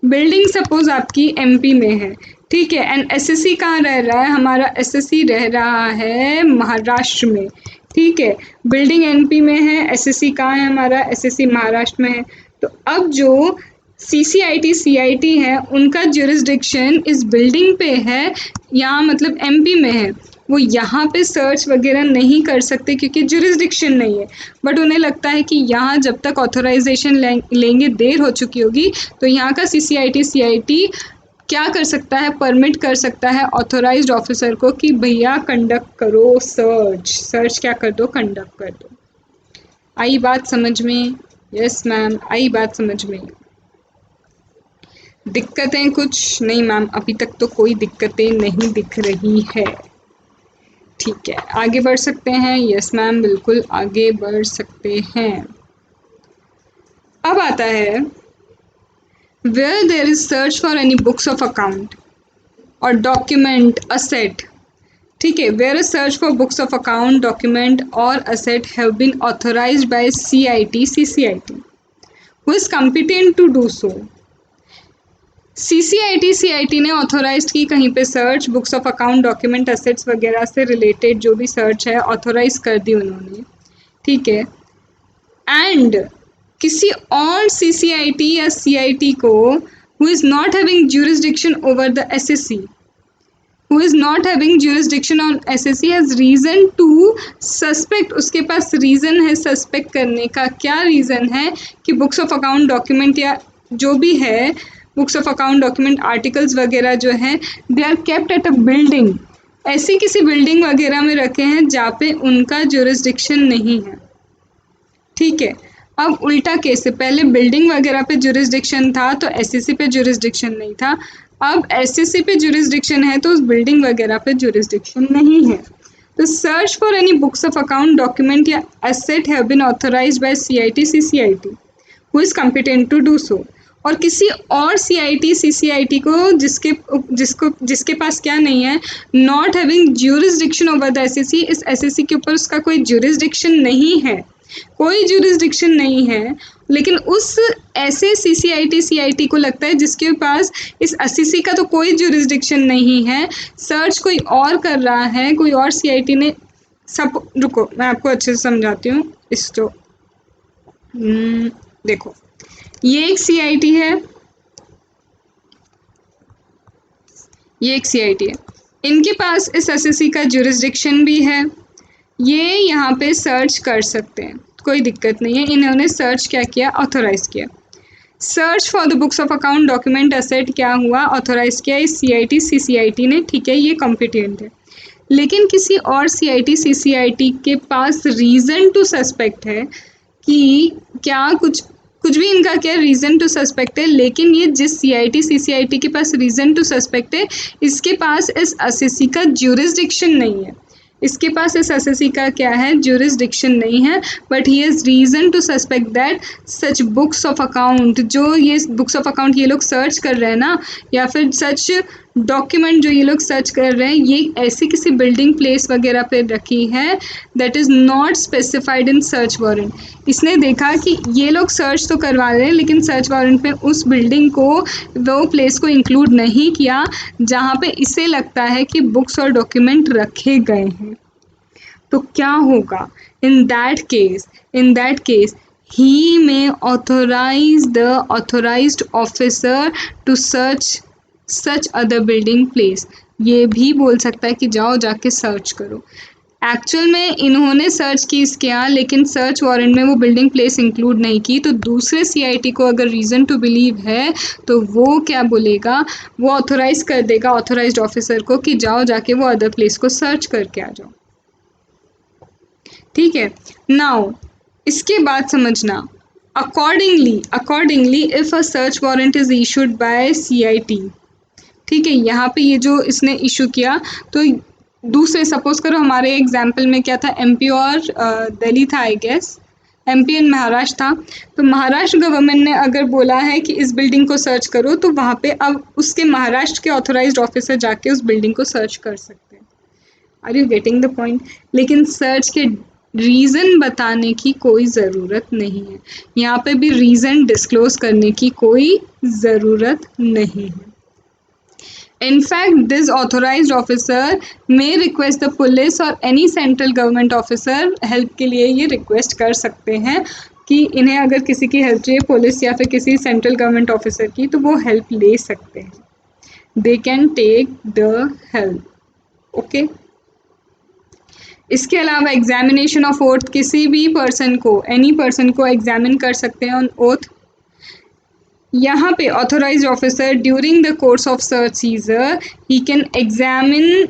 बिल्डिंग सपोज आपकी MP में है, ठीक है, एंड SSC कहाँ रह रहा है, हमारा SSC रह रहा है महाराष्ट्र में, ठीक है, बिल्डिंग MP में है, SSC कहाँ है हमारा, SSC महाराष्ट्र में है। तो अब जो CCIT CIT है उनका ज्यूरिसडिक्शन इस बिल्डिंग पे है, यहाँ मतलब MP में है, वो यहाँ पे सर्च वगैरह नहीं कर सकते क्योंकि ज्यूरिसडिक्शन नहीं है, बट उन्हें लगता है कि यहाँ जब तक ऑथराइजेशन लेंगे देर हो चुकी होगी, तो यहाँ का CCIT CIT क्या कर सकता है, परमिट कर सकता है ऑथोराइज्ड ऑफिसर को कि भैया कंडक्ट करो सर्च क्या कर दो, कंडक्ट कर दो। आई बात समझ में? यस मैम, आई बात समझ में? दिक्कतें कुछ नहीं मैम, अभी तक तो कोई दिक्कतें नहीं दिख रही है। ठीक है, आगे बढ़ सकते हैं। यस मैम, बिल्कुल आगे बढ़ सकते हैं। अब आता है where there is search for any books of account और डॉक्यूमेंट असेट, ठीक है, where a search for books of account document और asset have been authorised by CIT CCIT who is competent to do so। CCIT CIT ने authorise की कहीं पे search, books of account document assets वगैरह से related जो भी search है ऑथोराइज कर दी उन्होंने, ठीक है, एंड किसी और CCIT या CIT को who is not having jurisdiction over the SSC, who is not having jurisdiction on SSC has reason to suspect, उसके पास रीज़न है सस्पेक्ट करने का। क्या रीज़न है कि बुक्स ऑफ अकाउंट डॉक्यूमेंट या जो भी है, books of account document articles वगैरह जो हैं, they are kept at a building, ऐसी किसी बिल्डिंग वगैरह में रखे हैं जहाँ पे उनका जुरिसडिक्शन नहीं है, ठीक है। अब उल्टा केस है, पहले बिल्डिंग वगैरह पे जुरिसडिक्शन था तो SSC पे जुरिसडिक्शन नहीं था, अब SSC पे जुरिसडिक्शन है तो उस बिल्डिंग वगैरह पे जुरिसडिक्शन नहीं है। तो search for any books of account document या asset have been authorised by CIT CCIT who is competent to do so, और किसी और CIT CCIT को जिसके पास क्या नहीं है, not having jurisdiction over the SSC, इस SSC के ऊपर उसका कोई ज्यूरिसडिक्शन नहीं है, कोई ज्यूरिसडिक्शन नहीं है, लेकिन उस ऐसे CCIT CIT को लगता है जिसके पास इस SSC का तो कोई ज्यूरिसडिक्शन नहीं है, सर्च कोई और कर रहा है, कोई और CIT ने सब, रुको मैं आपको अच्छे से समझाती हूँ इस जो देखो, ये एक CIT है, ये एक CIT है, इनके पास इस SSC का ज्यूरिसडिक्शन भी है, ये यहाँ पे सर्च कर सकते हैं, कोई दिक्कत नहीं है। इन्होंने सर्च क्या किया, ऑथोराइज किया, search for the books of account document asset क्या हुआ, ऑथोराइज किया इस CIT CCIT ने, ठीक है, ये कॉम्पिटेंट है। लेकिन किसी और CIT CCIT के पास रीज़न टू सस्पेक्ट है कि क्या कुछ भी इनका क्या रीज़न टू सस्पेक्ट है, लेकिन ये जिस CIT CCIT के पास रीज़न टू सस्पेक्ट है, इसके पास इस SSC का ज्यूरिसडिक्शन नहीं है, इसके पास इस SSC का क्या है, ज्यूरिसडिक्शन नहीं है, but he has reason to suspect that such books of account, जो ये बुक्स ऑफ अकाउंट ये लोग सर्च कर रहे हैं ना, या फिर सच डॉक्यूमेंट जो ये लोग सर्च कर रहे हैं, ये ऐसी किसी बिल्डिंग प्लेस वगैरह पे रखी है that is not specified in search warrant. इसने देखा कि ये लोग सर्च तो करवा रहे हैं, लेकिन सर्च वारंट में उस बिल्डिंग को, वो प्लेस को इंक्लूड नहीं किया जहाँ पे इसे लगता है कि बुक्स और डॉक्यूमेंट रखे गए हैं। तो क्या होगा इन that case he may authorise the authorised officer to search such other building place, ये भी बोल सकता है कि जाओ जाके सर्च करो। एक्चुअल में इन्होंने सर्च की इसके यहाँ, लेकिन सर्च वारंट में वो बिल्डिंग प्लेस इंक्लूड नहीं की, तो दूसरे CIT को अगर रीज़न टू बिलीव है तो वो क्या बोलेगा, वो ऑथोराइज कर देगा ऑथोराइज्ड ऑफिसर को कि जाओ जाके वो अदर प्लेस को सर्च करके आ जाओ, ठीक है। नाउ इसके बाद समझना, accordingly if a search warrant is issued by CIT, ठीक है, यहाँ पे ये जो इसने इशू किया, तो दूसरे सपोज करो हमारे एग्जाम्पल में क्या था, MP और दिल्ली था, I guess MP and Maharashtra था, तो महाराष्ट्र गवर्नमेंट ने अगर बोला है कि इस बिल्डिंग को सर्च करो, तो वहाँ पे अब उसके महाराष्ट्र के ऑथोराइज्ड ऑफिसर जाके उस बिल्डिंग को सर्च कर सकते हैं। Are you getting the point? लेकिन सर्च के रीज़न बताने की कोई ज़रूरत नहीं है, यहाँ पे भी रीज़न डिस्क्लोज करने की कोई ज़रूरत नहीं है। In fact, this authorized officer may request the police or any central government officer help के लिए ये request कर सकते हैं कि इन्हें अगर किसी की हेल्प चाहिए, पुलिस या फिर किसी सेंट्रल गवर्नमेंट ऑफिसर की, तो वो हेल्प ले सकते हैं, they can take the help, okay? इसके अलावा एग्जामिनेशन ऑफ ओथ, किसी भी पर्सन को, एनी पर्सन को एग्जामिन कर सकते हैं ऑन ओथ। यहाँ पे authorised officer during the course of search seizure he can examine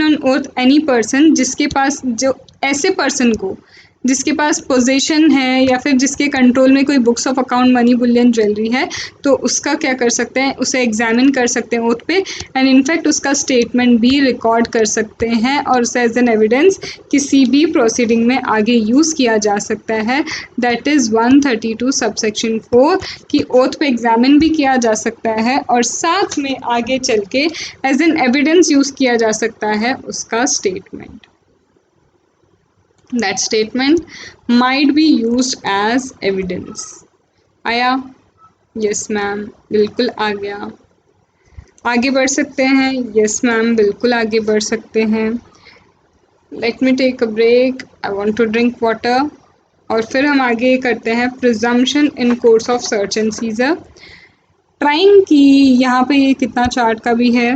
on oath any person, जिसके पास, जो ऐसे पर्सन को जिसके पास पोजीशन है या फिर जिसके कंट्रोल में कोई books of account, money, bullion, jewellery है, तो उसका क्या कर सकते हैं, उसे एग्जामिन कर सकते हैं ओथ पे, एंड इनफैक्ट उसका स्टेटमेंट भी रिकॉर्ड कर सकते हैं और उसे एज एन एविडेंस किसी भी प्रोसीडिंग में आगे यूज़ किया जा सकता है। दैट इज़ 132 सबसेक्शन 4 कि ओथ पे एग्जामिन भी किया जा सकता है और साथ में आगे चल के एज एन एविडेंस यूज़ किया जा सकता है उसका statement. That statement might be used as evidence. आया? यस मैम, बिल्कुल आ गया। आगे बढ़ सकते हैं? यस मैम, बिल्कुल आगे बढ़ सकते हैं। Let me take a break, I want to drink water, और फिर हम आगे करते हैं presumption in course of search and seizure. Trying की यहाँ पे ये कितना चार्ट का भी है,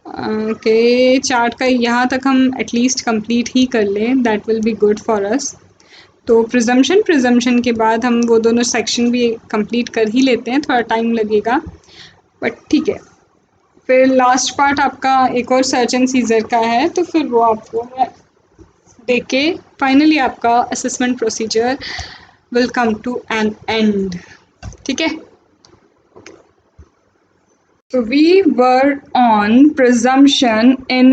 ओके, चार्ट का यहाँ तक हम एटलीस्ट कंप्लीट ही कर लें, that will be good for us. तो प्रिजम्पशन के बाद हम वो दोनों सेक्शन भी कंप्लीट कर ही लेते हैं, थोड़ा टाइम लगेगा बट ठीक है। फिर लास्ट पार्ट आपका एक और सर्च एंड सीजर का है, तो फिर वो आपको मैं देख के फाइनली आपका assessment procedure will come to an end, ठीक है। So we were on presumption in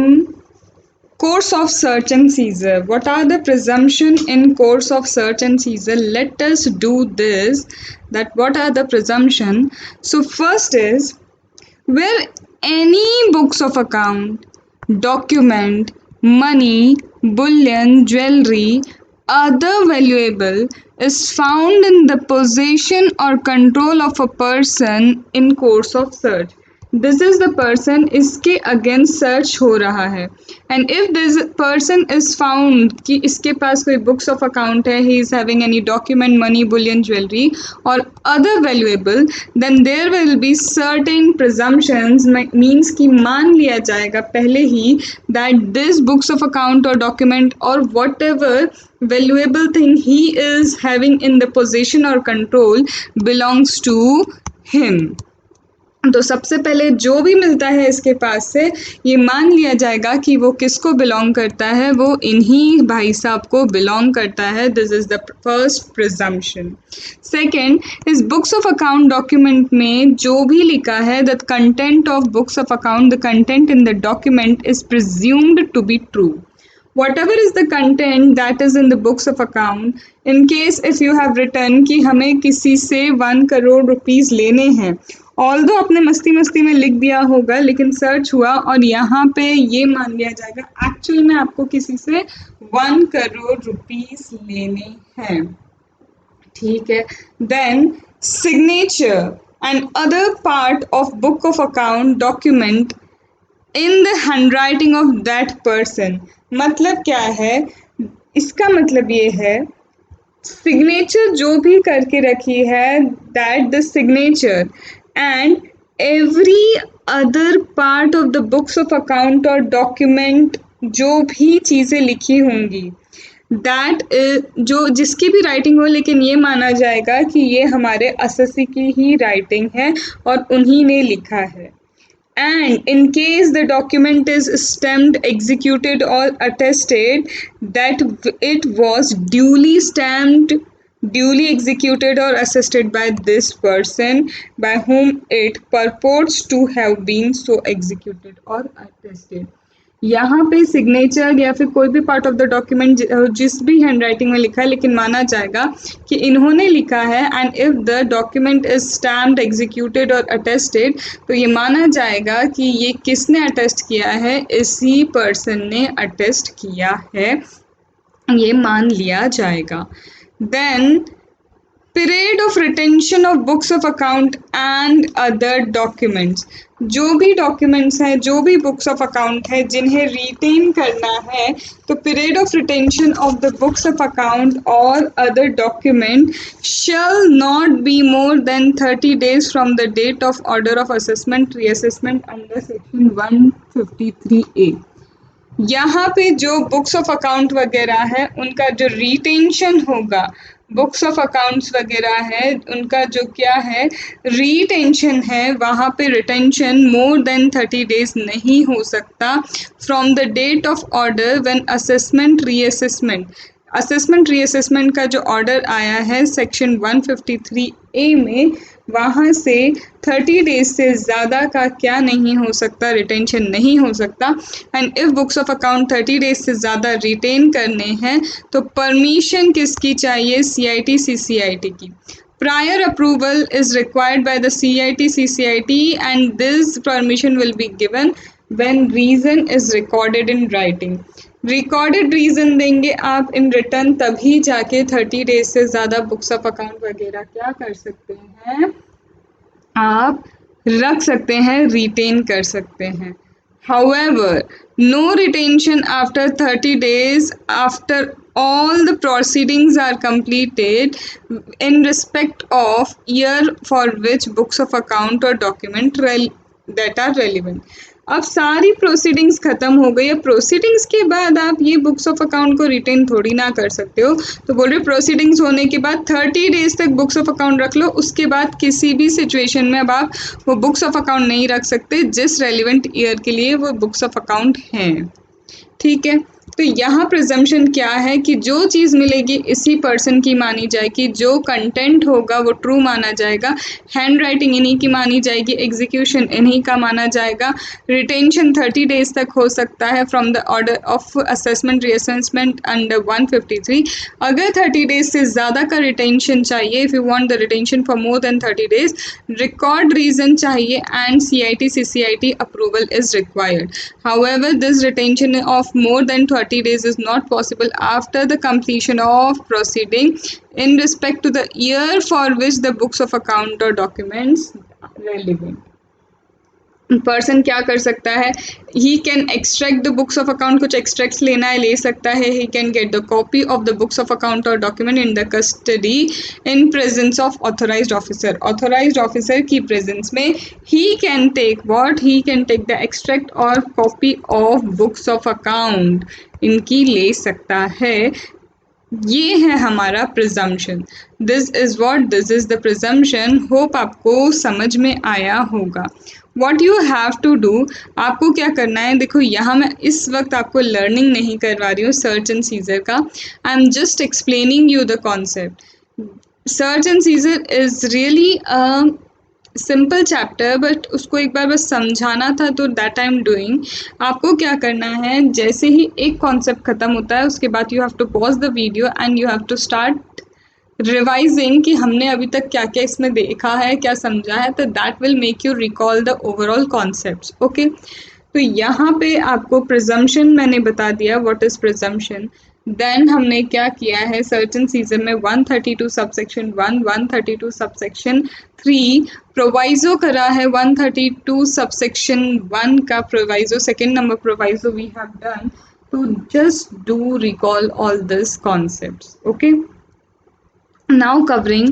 Course of search and seizure. What are the presumption in course of search and seizure? Let us do this. That what are the presumption? So first is where any books of account, document, money, bullion, jewelry, other valuable is found in the possession or control of a person in course of search. This is the person, इसके against search हो रहा है, and if this person is found कि इसके पास कोई books of account है, he is having any document, money, bullion, jewellery और other valuable, then there will be certain presumptions, means कि मान लिया जाएगा पहले ही that this books of account और डॉक्यूमेंट और whatever valuable thing he is having in the possession or control belongs to him. तो सबसे पहले जो भी मिलता है इसके पास से ये मान लिया जाएगा कि वो किसको बिलोंग करता है, वो इन्हीं भाई साहब को बिलोंग करता है. This is the first presumption. Second इस बुक्स ऑफ अकाउंट डॉक्यूमेंट में जो भी लिखा है that content of books of account, the content in the document is presumed to be true. Whatever is the content that is in the books of account, in case if you have written कि हमें किसी से 1 crore rupees लेने हैं, although आपने मस्ती मस्ती में लिख दिया होगा लेकिन सर्च हुआ और यहाँ पे ये मान लिया जाएगा एक्चुअल में आपको किसी से 1 करोड़ रुपीस लेने हैं. ठीक है. Then signature and other part of book of account document in the handwriting of that person. मतलब क्या है, इसका मतलब ये है सिग्नेचर जो भी करके रखी है, that the signature and every other part of the books of account और डॉक्यूमेंट जो भी चीज़ें लिखी होंगी, दैट जो जिसकी भी राइटिंग हो, लेकिन ये माना जाएगा कि ये हमारे असेसी की ही राइटिंग है और उन्हीं ने लिखा है. And in case the document is stamped, executed or attested that it was duly stamped, duly executed or assisted by this person by whom it purports to have been so executed or attested. यहाँ पे signature या फिर कोई भी part of the document जिस भी hand writing में लिखा है, लेकिन माना जाएगा कि इन्होंने लिखा है. And if the document is stamped, executed और अटेस्टेड, तो ये माना जाएगा कि ये किसने अटेस्ट किया है, इसी पर्सन ने अटेस्ट किया है, ये मान लिया जाएगा. Then period of retention of books of account and other documents. जो भी डॉक्यूमेंट्स हैं, जो भी बुक्स ऑफ अकाउंट है जिन्हें रिटेन करना है, तो period of retention of the books of account और other document shall not be more than 30 days from the date of order of assessment reassessment under section 153A. यहाँ पे जो books of account वगैरह है उनका जो रिटेंशन होगा, books of accounts वगैरह है उनका जो क्या है रिटेंशन है, वहाँ पे रिटेंशन मोर देन 30 days नहीं हो सकता from the date of order when assessment reassessment. Assessment reassessment का जो ऑर्डर आया है सेक्शन 153A में, वहाँ से 30 days से ज़्यादा का क्या नहीं हो सकता, रिटेंशन नहीं हो सकता. And if books of account 30 days से ज़्यादा रिटेन करने हैं तो परमिशन किसकी चाहिए, CIT CCIT की. Prior approval is required by the CIT CCIT and this permission will be given when reason is recorded in writing. Recorded reason देंगे आप इन रिटर्न, तभी जाके 30 days से ज़्यादा बुक्स ऑफ अकाउंट वगैरह क्या कर सकते हैं, आप रख सकते हैं, रिटेन कर सकते हैं. However, no retention after 30 days after all the proceedings are completed in respect of year for which books of account or document that are relevant. अब सारी प्रोसीडिंग्स ख़त्म हो गई है, प्रोसीडिंग्स के बाद आप ये बुक्स ऑफ अकाउंट को रिटेन थोड़ी ना कर सकते हो. तो बोल रहे प्रोसीडिंग्स होने के बाद 30 days तक बुक्स ऑफ अकाउंट रख लो, उसके बाद किसी भी सिचुएशन में अब आप वो बुक्स ऑफ अकाउंट नहीं रख सकते जिस रेलिवेंट ईयर के लिए वो बुक्स ऑफ अकाउंट हैं. ठीक है. तो यहाँ प्रिजम्पशन क्या है कि जो चीज़ मिलेगी इसी पर्सन की मानी जाएगी, जो कंटेंट होगा वो ट्रू माना जाएगा, हैंड राइटिंग इन्हीं की मानी जाएगी, एग्जीक्यूशन इन्हीं का माना जाएगा, रिटेंशन 30 डेज तक हो सकता है from the order of assessment reassessment under 153। अगर 30 डेज से ज़्यादा का रिटेंशन चाहिए, if you want the retention for more than 30 days, record reason चाहिए and CIT CCIT approval is required. However, this retention of more than 30 days is not possible after the completion of proceeding in respect to the year for which the books of account or documents relevant. Person क्या कर सकता है, he can extract the books of account, कुछ extracts लेना है ले सकता है, he can get the copy of the books of account और document in the custody in presence of authorised officer. Authorised officer की प्रेजेंस में he can take what, he can take the extract और copy of books of account, इनकी ले सकता है। ये है हमारा presumption. This is what, this is the presumption. Hope आपको समझ में आया होगा। What you have to do, आपको क्या करना है, देखो यहाँ मैं इस वक्त आपको लर्निंग नहीं करवा रही हूँ सर्च एंड सीजर का, I am just explaining you the concept. Search and scissor is really a simple chapter, but उसको एक बार बस समझाना था, तो दैट आई एम डूइंग। आपको क्या करना है, जैसे ही एक कॉन्सेप्ट ख़त्म होता है उसके बाद you have to pause the video and you have to start revising कि हमने अभी तक क्या क्या इसमें देखा है, क्या समझा है, तो that will make you recall the overall concepts. Okay, तो यहाँ पे आपको प्रिजम्पशन मैंने बता दिया, व्हाट इज प्रिजम्पशन। देन हमने क्या किया है, सर्च एंड सीजर में 132 सबसेक्शन 1, 132 सबसेक्शन 3, प्रोवाइजो करा है 132 सबसेक्शन 1 का proviso, second number proviso we have done. तो just do recall all this concepts. Okay, now covering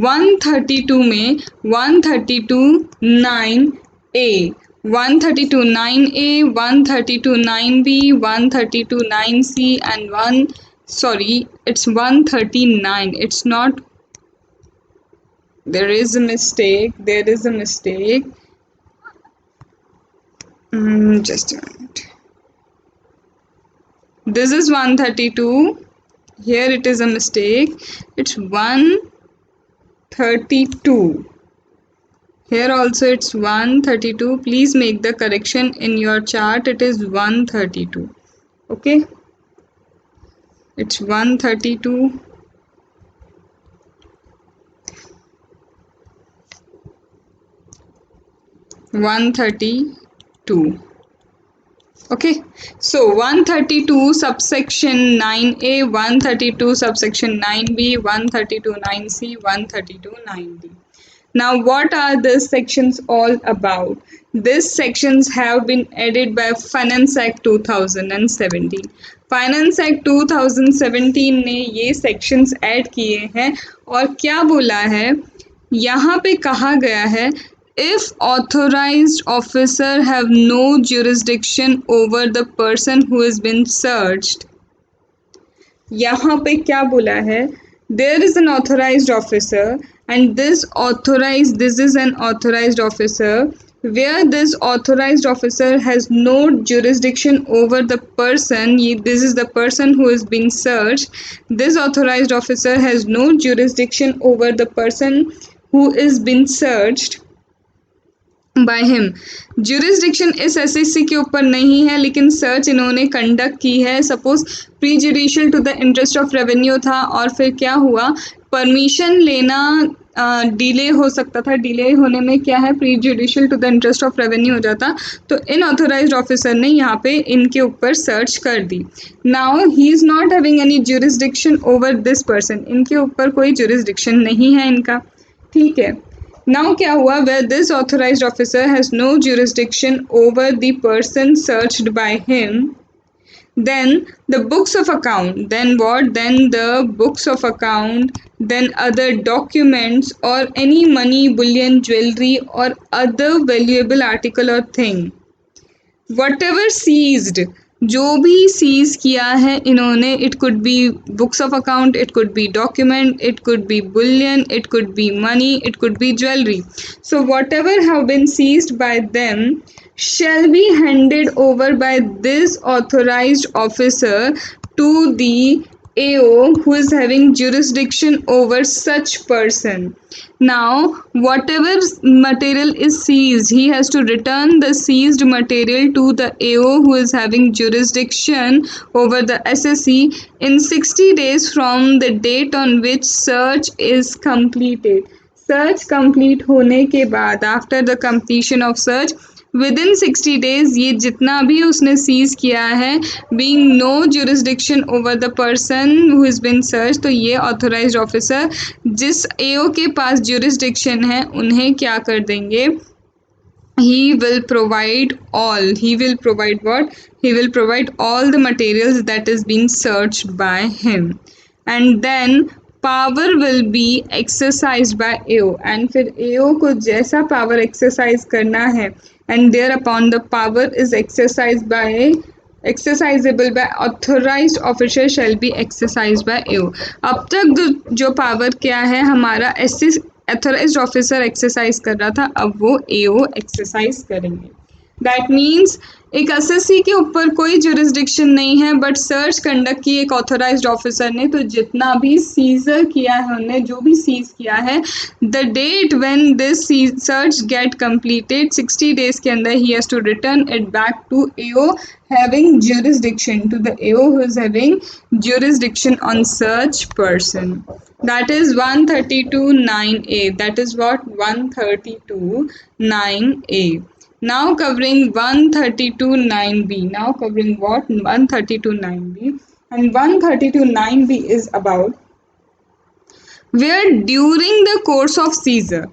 132 में 132(9)(a), 132(9)(a), 132(9)(b), 132(9)(c and it's 139, it's not, there is a mistake, just a minute, this is 132, here it is a mistake, it's 132, here also it's 132, please make the correction in your chart, it is 132, okay, it's 132, okay, so 132 subsection 9A, 132 subsection 9B, 132 9C, 132 9D. Now what are these sections all about? These sections have been added by Finance Act 2017. Finance act 2017 ने ये sections add किए हैं और क्या बोला है, यहाँ पे कहा गया है, if authorized officer have no jurisdiction over the person who has been searched, यहाँ पे क्या बोला है, there is an authorized officer and this is an authorized officer where this authorized officer has no jurisdiction over the person, this is the person who is being searched, this authorized officer has no jurisdiction over the person who is being searched by him. Jurisdiction इस SSC के ऊपर नहीं है, लेकिन search इन्होंने conduct की है। Suppose prejudicial to the interest of revenue था और फिर क्या हुआ, परमिशन लेना डिले हो सकता था, डिले होने में क्या है, prejudicial to the interest of revenue हो जाता, तो इन ऑथोराइज्ड ऑफिसर ने यहाँ पे इनके ऊपर सर्च कर दी। Now he is not having any jurisdiction over this person, इनके ऊपर कोई ज्यूरिसडिक्शन नहीं है इनका, ठीक है। नाउ क्या हुआ, where this authorized officer has no jurisdiction over the person searched by him, then the books of account, then what, then the books of account, then other documents or any money, bullion, jewelry or other valuable article or thing, whatever seized जो भी seize किया है इन्होंने, it could B books of account, it could B document, it could B Boolean, it could B money, it could B jewellery. So whatever have been seized by them shall be handed over by this authorized officer to the AO who is having jurisdiction over such person. Now, whatever material is seized, he has to return the seized material to the AO who is having jurisdiction over the SSE in 60 days from the date on which search is completed. Search complete होने के बाद, after the completion of search, within 60 days ये जितना भी उसने seize किया है, being no jurisdiction over the person who is been search, तो ये ऑथोराइज्ड ऑफिसर जिस एओ के पास जुरिस्डिक्शन है उन्हें क्या कर देंगे, he will provide all, he will provide what, he will provide all the materials that is being searched by him, and then power will be exercise by AO, and फिर AO को जैसा power exercise करना है, and thereupon the power is exercise by exercisable by authorised officer shall be exercise by AO. अब तक जो power क्या है हमारा ऑथोराइज्ड ऑफिसर एक्सरसाइज कर रहा था, अब वो एओ एक्सरसाइज करेंगे. दैट मीन्स एक एसएससी के ऊपर कोई जुरिस्डिक्शन नहीं है, बट सर्च कंडक्ट की एक ऑथोराइज्ड ऑफिसर ने, तो जितना भी सीजर किया है उन्होंने, जो भी सीज किया है, the date when this search get completed 60 days के अंदर he has to return it back to AO having jurisdiction, to the AO who is having jurisdiction on such person. That is 132(9)(a). That is what? 132(9)(a). Now covering 132(9)(b). Now covering what? 132(9)(b). And 132(9)(b) is about where during the course of seizure,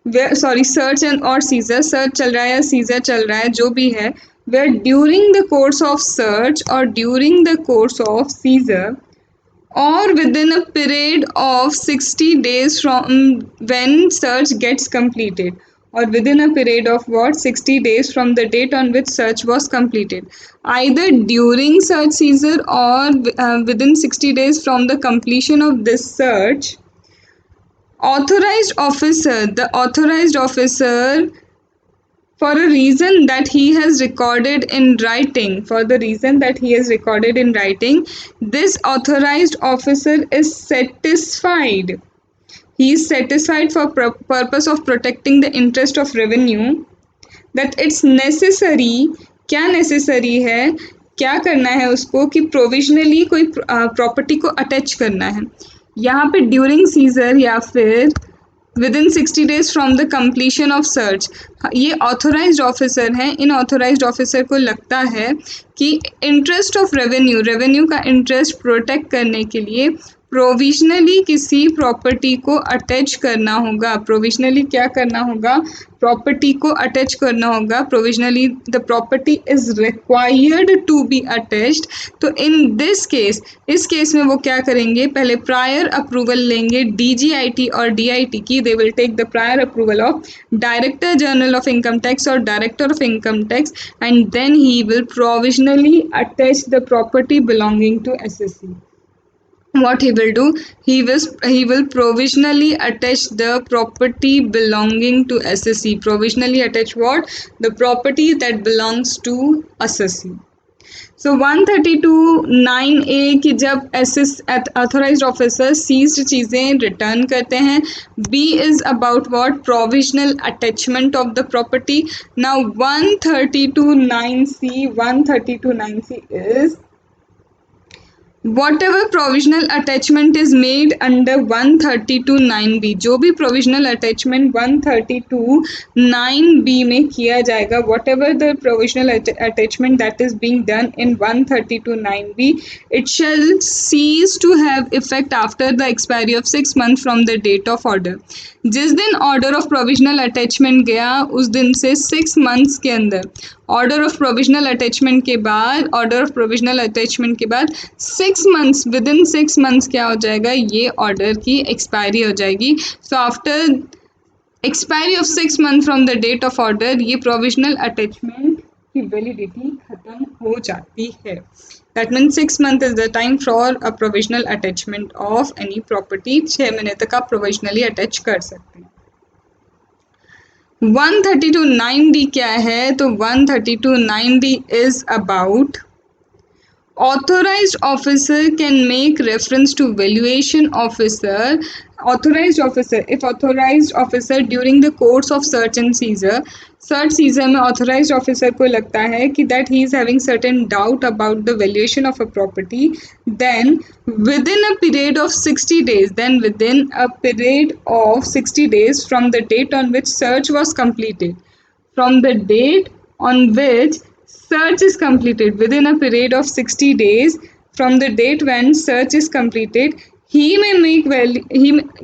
where search and or seizure, search चल रहा है या seizure चल रहा है, जो भी है, where during the course of search or during the course of seizure or within a period of 60 days from when search gets completed, or within a period of what, 60 days from the date on which search was completed, either during search seizure or within 60 days from the completion of this search, the authorized officer, for a reason that he has recorded in writing, this authorized officer is satisfied. He is satisfied for purpose of protecting the interest of revenue, that it's necessary. क्या necessary है, क्या करना है उसको, कि provisionally कोई property को attach करना है. यहाँ पे ड्यूरिंग सीजर या फिर with in 60 days from the completion of search, ये ऑथोराइज्ड ऑफिसर हैं. इन ऑथोराइज्ड ऑफिसर को लगता है कि इंटरेस्ट ऑफ रेवेन्यू का इंटरेस्ट प्रोटेक्ट करने के लिए प्रोविजनली किसी प्रॉपर्टी को अटैच करना होगा. प्रोविजनली क्या करना होगा, प्रॉपर्टी को अटैच करना होगा. Provisionally the property is required to be attached. तो इन दिस केस, इस केस में वो क्या करेंगे, पहले प्रायर अप्रूवल लेंगे डीजीआईटी और डीआईटी की. They will take the prior approval of director general of income tax और director of income tax, and then he will provisionally attach the property belonging to SSC. What he will do, he will provisionally attach the property belonging to SSE. Provisionally attach what? The property that belongs to SSE. So 132(9)(a) की जब authorized officer seized चीज़ें return करते हैं. B is about what? Provisional attachment of the property. Now 132(9)(c) is whatever provisional attachment is made under 132(9)(b. जो भी provisional attachment 132(9)(b) में किया जाएगा, whatever the provisional attachment that is being done in 132(9)(b, it shall cease to have effect after the expiry of 6 months from the date of order. जिस दिन order of provisional attachment गया उस दिन से 6 months के अंदर, order of provisional attachment के बाद 6 मंथ्स, विद इन 6 मंथ्स क्या हो जाएगा, ये ऑर्डर की एक्सपायरी हो जाएगी. So after expiry of 6 month from the date of order, ये प्रोविजनल अटैचमेंट की वैलिडिटी खत्म हो जाती है। That mean 6 month is the time for a provisional attachment of any property. 6 महीने तक आप प्रोविजनली अटैच कर सकते हैं। 132(9)(d क्या है? तो 132(9)(d is about authorized officer can make reference to valuation officer. Authorized officer, if authorized officer during the course of search and seizure, search seizure में ऑथोराइज्ड ऑफिसर को लगता है कि that he is having certain doubt about the valuation of a property, then within a period of 60 days, then within a period of 60 days from the date on which search was completed, from the date on which search is completed, within a period of 60 days from the date when search is completed, he may make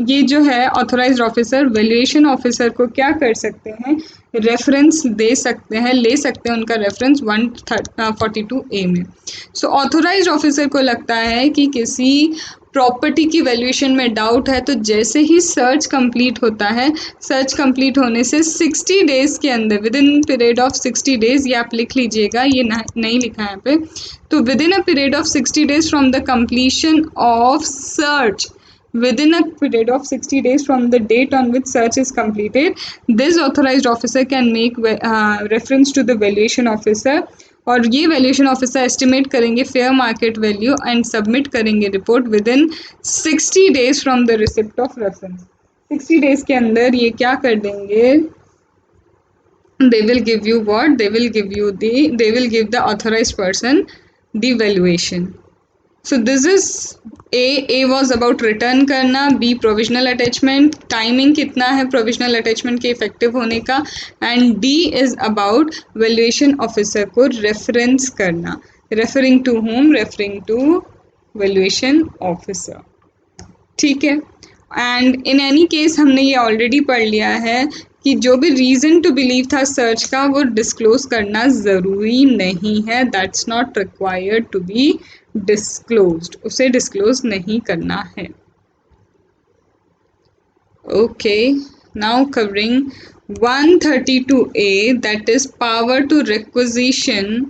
ये जो है authorised officer valuation officer को क्या कर सकते हैं, reference दे सकते हैं, ले सकते हैं उनका रेफरेंस 142A में। सो ऑथोराइज्ड ऑफिसर को लगता है कि किसी प्रॉपर्टी की वैल्यूएशन में डाउट है, तो जैसे ही सर्च कंप्लीट होता है, सर्च कंप्लीट होने से 60 डेज के अंदर, with in period of 60 days, ये आप लिख लीजिएगा, ये नहीं लिखा है यहाँ पे, तो with in a period of 60 days from the completion of search, within a period of 60 days from the date on which search is completed, this authorized officer can make reference to the valuation officer, और ये valuation officer estimate करेंगे fair market value and submit करेंगे report within 60 days from the receipt of reference. 60 days के अंदर ये क्या कर देंगे, they will give you what, they will give the authorized person the valuation. So this is A was about return करना, B provisional attachment, timing कितना है provisional attachment के इफेक्टिव होने का, and D is about valuation officer को reference करना, referring to home, referring to valuation officer. ठीक है, एंड इन एनी केस हमने ये ऑलरेडी पढ़ लिया है कि जो भी रीज़न टू बिलीव था सर्च का, वो डिस्क्लोज करना ज़रूरी नहीं है, that's not required to be disclosed, उसे डिस्क्लोज नहीं करना है। Okay, now covering 132A, that is power to requisition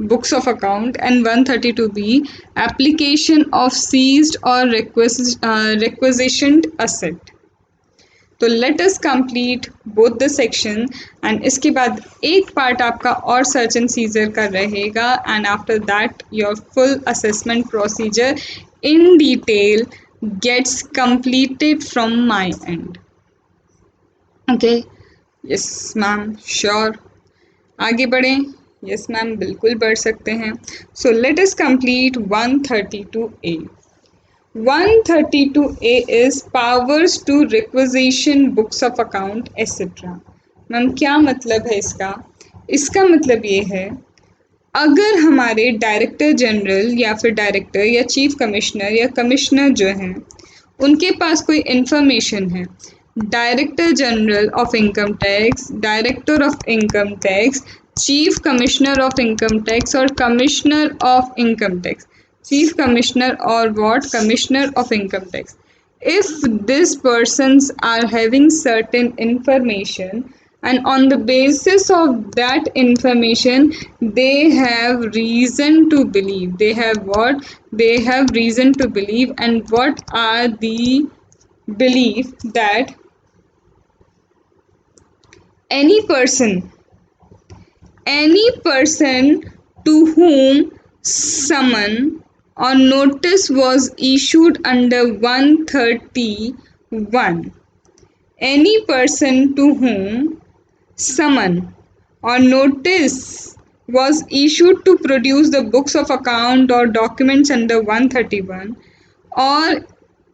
books of account, and 132B, application of seized or requisitioned asset. तो late us complete both the section, and इसके बाद एक part आपका और सर्च एंड सीजर का रहेगा, and after that your full assessment procedure in detail gets completed from my end. Okay, yes ma'am, sure, आगे बढ़ें। यस मैम, बिल्कुल बढ़ सकते हैं। So let us complete 132A. 132A is powers to requisition books of account etc. Ma'am क्या मतलब है इसका? इसका मतलब ये है, अगर हमारे डायरेक्टर जनरल या फिर डायरेक्टर या चीफ कमिश्नर या कमिश्नर जो हैं, उनके पास कोई इन्फॉर्मेशन है, director general of income tax, director of income tax, chief commissioner of income tax और commissioner of income tax, chief commissioner or what, commissioner of income tax, if these persons are having certain information and on the basis of that information they have reason to believe, they have what, they have reason to believe, and what are the belief that any person to whom summon or notice was issued under 131, any person to whom summon or notice was issued to produce the books of account or documents under 131 or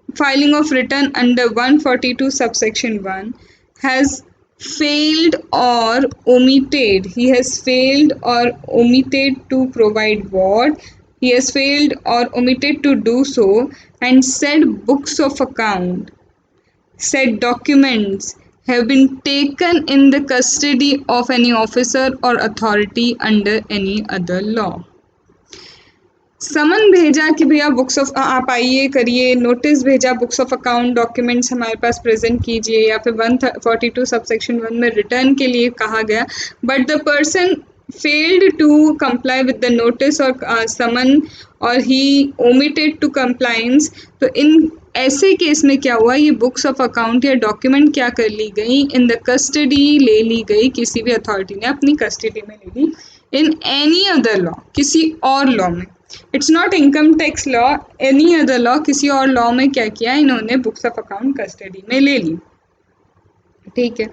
filing of return under 142 subsection 1 has failed or omitted, he has failed or omitted to provide what, he has failed or omitted to do so, and said books of account, said documents have been taken in the custody of any officer or authority under any other law. समन भेजा कि भैया books of आप आइए करिए, notice भेजा books of account documents हमारे पास present कीजिए, या फिर 142 सबसेक्शन 1 में रिटर्न के लिए कहा गया, but the person failed to comply with the notice or summon or he omitted to compliance, तो इन ऐसे केस में क्या हुआ, ये बुक्स ऑफ अकाउंट या डॉक्यूमेंट क्या कर ली गई, इन द कस्टडी ले ली गई, किसी भी अथॉरिटी ने अपनी कस्टडी में ले ली, इन एनी अदर लॉ, किसी और लॉ में, it's not income tax law, any other law, किसी और लॉ में क्या किया, इन्होंने बुक्स ऑफ अकाउंट कस्टडी में ले ली, ठीक है।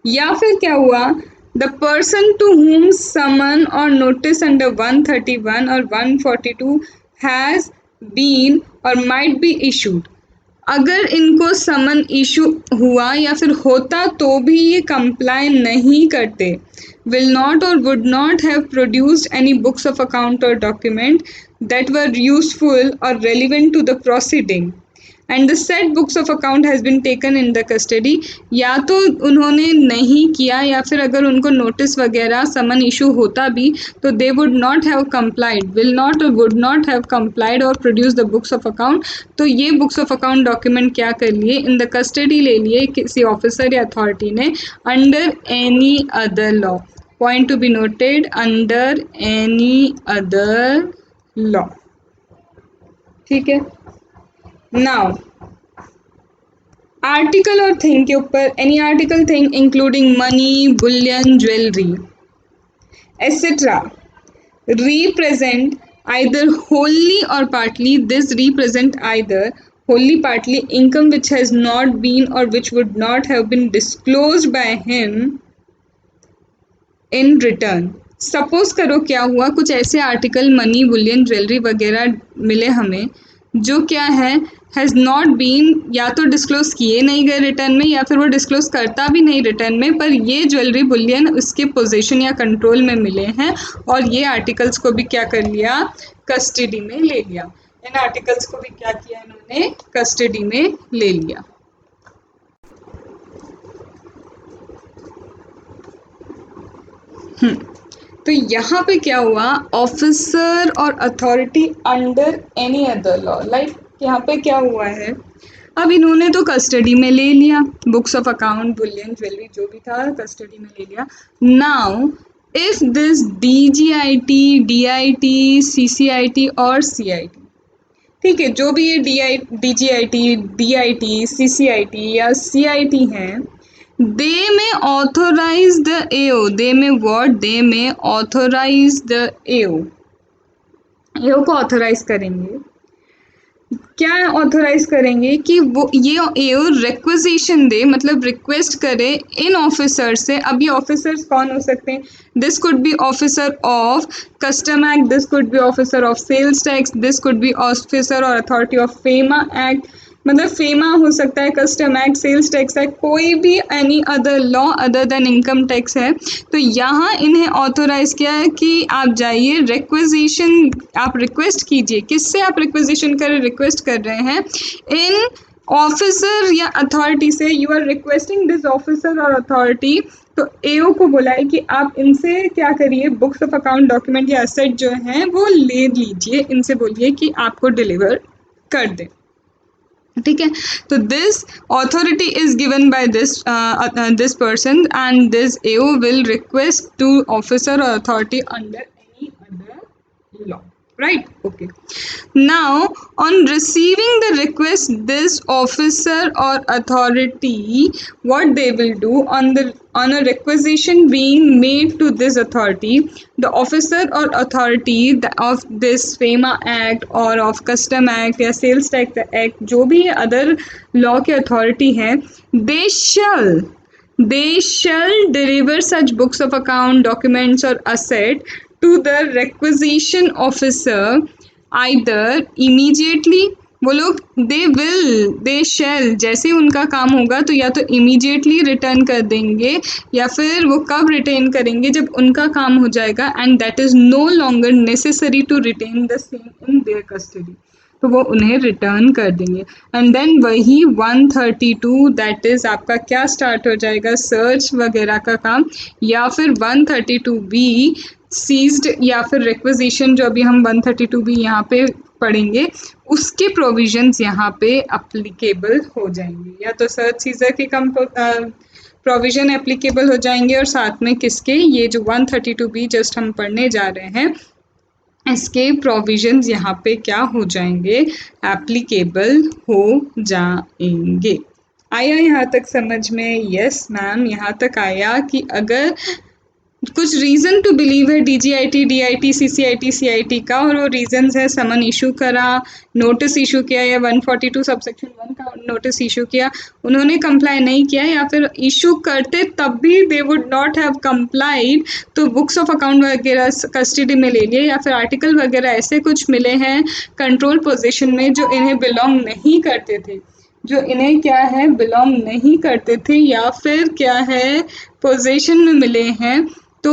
या फिर क्या हुआ, द पर्सन टू हुम समन और नोटिस अंडर 131 और 142 हैज बीन और माइट बी इशूड, अगर इनको समन इशू हुआ या फिर होता तो भी ये कंप्लाई नहीं करते, विल नॉट और would not have produced any books of account और डॉक्यूमेंट दैट वर यूजफुल और relevant to the proceeding and the set books of account has been taken in the custody, या तो उन्होंने नहीं किया या फिर अगर उनको नोटिस वगैरह समन इशू होता भी तो they would not have complied, will not और वुड नॉट हैव कंप्लाइड और produce the books of account, तो ये बुक्स ऑफ अकाउंट डॉक्यूमेंट क्या कर लिए, इन द कस्टडी ले लिए किसी ऑफिसर या अथॉरिटी ने, under any other law, point to be noted, under any other law, ठीक है। नाउ आर्टिकल और थिंग के ऊपर, any article thing including money, bullion, jewellery etcetera represent either wholly or partly, this represent either wholly partly income which has not been or which would not have been disclosed by him in return। Suppose करो क्या हुआ, कुछ ऐसे article money, bullion, jewellery वगैरह मिले हमें जो क्या है, हैज़ नॉट बीन, या तो डिस्क्लोज किए नहीं गए रिटर्न में या फिर वो डिस्क्लोज करता भी नहीं रिटर्न में, पर ये ज्वेलरी बुलियन उसके पोजीशन या कंट्रोल में मिले हैं और ये आर्टिकल्स को भी क्या कर लिया, कस्टडी में ले लिया, इन आर्टिकल्स को भी क्या किया इन्होंने, कस्टडी में ले लिया। तो यहाँ पे क्या हुआ, ऑफिसर और authority under any other law, like यहाँ पे क्या हुआ है, अब इन्होंने तो कस्टडी में ले लिया books of account, Boolean, jewellery जो भी था कस्टडी में ले लिया। Now if this DGIT, DIT, CCIT और CIT, ठीक है, जो भी ये DGIT, DIT, CCIT या CIT हैं, they may authorize the AO, they may what, they may authorize the AO, AO को ऑथोराइज करेंगे, क्या ऑथोराइज करेंगे कि वो ये AO रिक्वेजिशन दे, मतलब रिक्वेस्ट करे इन ऑफिसर से। अब ये ऑफिसर्स कौन हो सकते हैं, this could be officer of custom act, this could be officer of sales tax, this could be officer और अथॉरिटी ऑफ फेमा एक्ट, मतलब फेमा हो सकता है, custom act, sales tax act, कोई भी any other law other than income tax है। तो यहाँ इन्हें ऑथोराइज किया है कि आप जाइए रिक्वेजिशन, आप रिक्वेस्ट कीजिए, किससे आप रिक्वेजिशन कर रिक्वेस्ट कर रहे हैं, इन ऑफिसर या अथॉरिटी से, you are requesting this officer और अथॉरिटी, तो AO को बोला है कि आप इनसे क्या करिए, बुक्स ऑफ अकाउंट, डॉक्यूमेंट या एसेट जो हैं वो ले लीजिए, इनसे बोलिए कि आपको डिलीवर कर दें, ठीक है। तो this authority is given by this person and this AO will request to officer और authority under any other law, right? Okay. Now, on receiving the request, this officer or authority, what they will do on a requisition being made to this authority, the officer or authority of this FEMA Act or of Custom Act या Sales Tax Act, जो भी other law के authority हैं, they shall deliver such books of account, documents or asset to the requisition officer either immediately, वो लोग they shall, जैसे उनका काम होगा तो या तो immediately रिटर्न कर देंगे या फिर वो कब रिटेन करेंगे, जब उनका काम हो जाएगा, and that is no longer necessary to retain the same in their custody, तो वो उन्हें रिटर्न कर देंगे। एंड देन वही 132 दैट इज़ आपका क्या स्टार्ट हो जाएगा, सर्च वगैरह का काम, या फिर 132B सीज्ड या फिर रिक्वेजिशन, जो अभी हम 132B यहाँ पे पढ़ेंगे, उसके प्रोविजंस यहाँ पे अप्लीकेबल हो जाएंगे, या तो सर्च सीजर के कम प्रोविजन एप्लीकेबल हो जाएंगे और साथ में किसके, ये जो 132B जस्ट हम पढ़ने जा रहे हैं इसके प्रोविजंस यहाँ पे क्या हो जाएंगे, एप्लीकेबल हो जाएंगे। आया यहाँ तक समझ में? यस मैम, यहाँ तक आया कि अगर कुछ रीज़न टू बिलीव है DGIT, DIT, CCIT, CIT का, और वो रीजंस है समन इशू करा, नोटिस इशू किया या 142 सबसेक्शन 1 का नोटिस इशू किया, उन्होंने कंप्लाई नहीं किया या फिर इशू करते तब भी they would not have complied, तो बुक्स ऑफ अकाउंट वगैरह कस्टडी में ले लिए या फिर आर्टिकल वगैरह ऐसे कुछ मिले हैं कंट्रोल पोजीशन में जो इन्हें बिलोंग नहीं करते थे, जो इन्हें क्या है बिलोंग नहीं करते थे, या फिर क्या है पोजीशन में मिले हैं, तो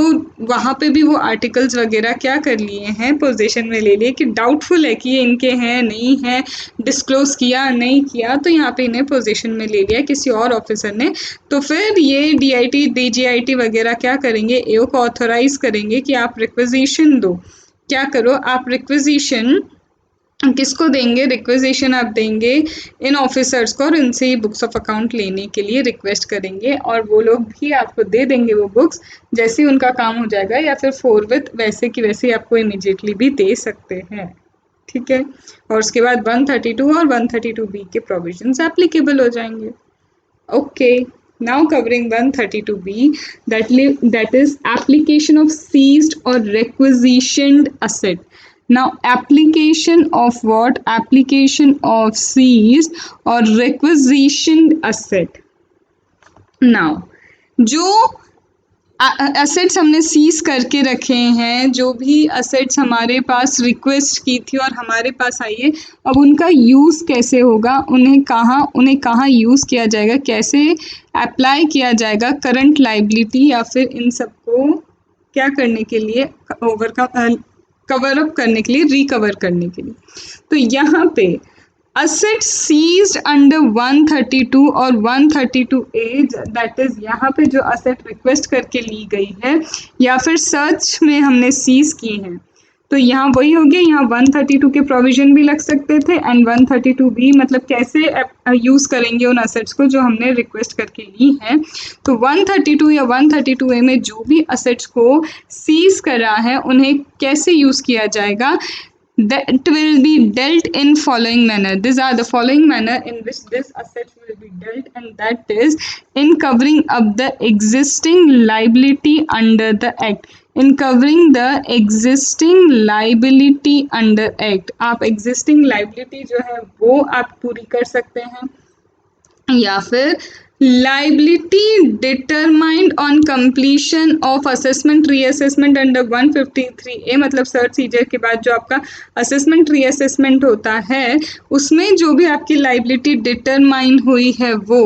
वहाँ पे भी वो आर्टिकल्स वगैरह क्या कर लिए हैं, पोजीशन में ले लिए कि डाउटफुल है कि ये इनके हैं नहीं हैं, डिस्क्लोज किया नहीं किया, तो यहाँ पे इन्हें पोजीशन में ले लिया किसी और ऑफिसर ने, तो फिर ये DIT DGIT वगैरह क्या करेंगे, AO को ऑथोराइज करेंगे कि आप रिक्वेजिशन दो, क्या करो आप रिक्वेजिशन किसको देंगे, रिक्वेजिशन आप देंगे इन ऑफिसर्स को और इनसे ही बुक्स ऑफ अकाउंट लेने के लिए रिक्वेस्ट करेंगे और वो लोग भी आपको दे देंगे वो बुक्स जैसे ही उनका काम हो जाएगा, या फिर फॉरवर्ड वैसे की वैसे आपको इमीडिएटली भी दे सकते हैं, ठीक है। और उसके बाद 132 और 132B के प्रोविजंस एप्लीकेबल हो जाएंगे। Okay, now covering 132B, that is application of seized or requisitioned asset. Now application of what? Application of seized or requisitioned asset. Now जो असेट्स हमने सीज करके रखे हैं, जो भी असेट्स हमारे पास रिक्वेस्ट की थी और हमारे पास आई है, अब उनका यूज़ कैसे होगा, उन्हें कहाँ यूज़ किया जाएगा, कैसे अप्लाई किया जाएगा करंट लाइबिलिटी या फिर इन सबको क्या करने के लिए, कवर अप करने के लिए, रिकवर करने के लिए। तो यहाँ पे assets seized under 132 और 132A, दैट इज यहाँ पे जो asset रिक्वेस्ट करके ली गई है या फिर सर्च में हमने सीज की है, तो यहाँ वही हो गया, यहाँ 132 के प्रोविजन भी लग सकते थे एंड 132B, मतलब कैसे यूज़ करेंगे उन असेट्स को जो हमने रिक्वेस्ट करके ली है। तो 132 या 132A में जो भी असेट्स को सीज करा है उन्हें कैसे यूज़ किया जाएगा, that will be dealt in following manner. These are the following manner in which this asset will be dealt, and that is in covering up the existing liability under the act. In covering the existing liability under act, आप existing liability जो है वो आप पूरी कर सकते हैं, या फिर liability determined on completion of assessment reassessment under 153A, मतलब सर्च सीजर के बाद जो आपका assessment reassessment होता है उसमें जो भी आपकी liability determine हुई है वो,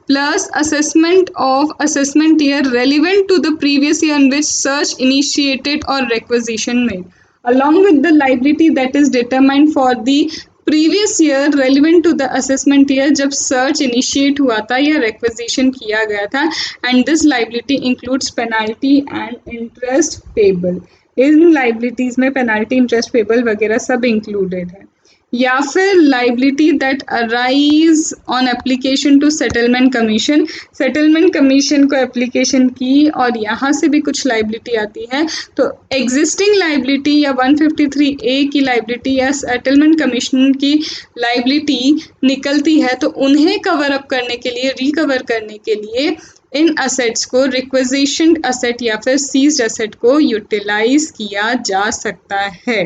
plus assessment of assessment year relevant to the previous year in which search initiated or requisition made, along with the liability that is determined for the previous year relevant to the assessment year जब search initiate हुआ था या requisition किया गया था, and this liability includes penalty and interest payable. इन liabilities में penalty, interest payable वगैरह सब इंक्लूडेड है। या फिर liability that arise on application to settlement commission, settlement commission को एप्लीकेशन की और यहाँ से भी कुछ लाइबिलिटी आती है, तो एग्जिस्टिंग लाइबिलिटी या 153A की लाइबिलिटी या सेटलमेंट कमीशन की लाइबिलिटी निकलती है, तो उन्हें कवर अप करने के लिए, रिकवर करने के लिए इन असेट्स को रिक्वेजिशन असेट या फिर सीज्ड असेट को यूटिलाइज किया जा सकता है,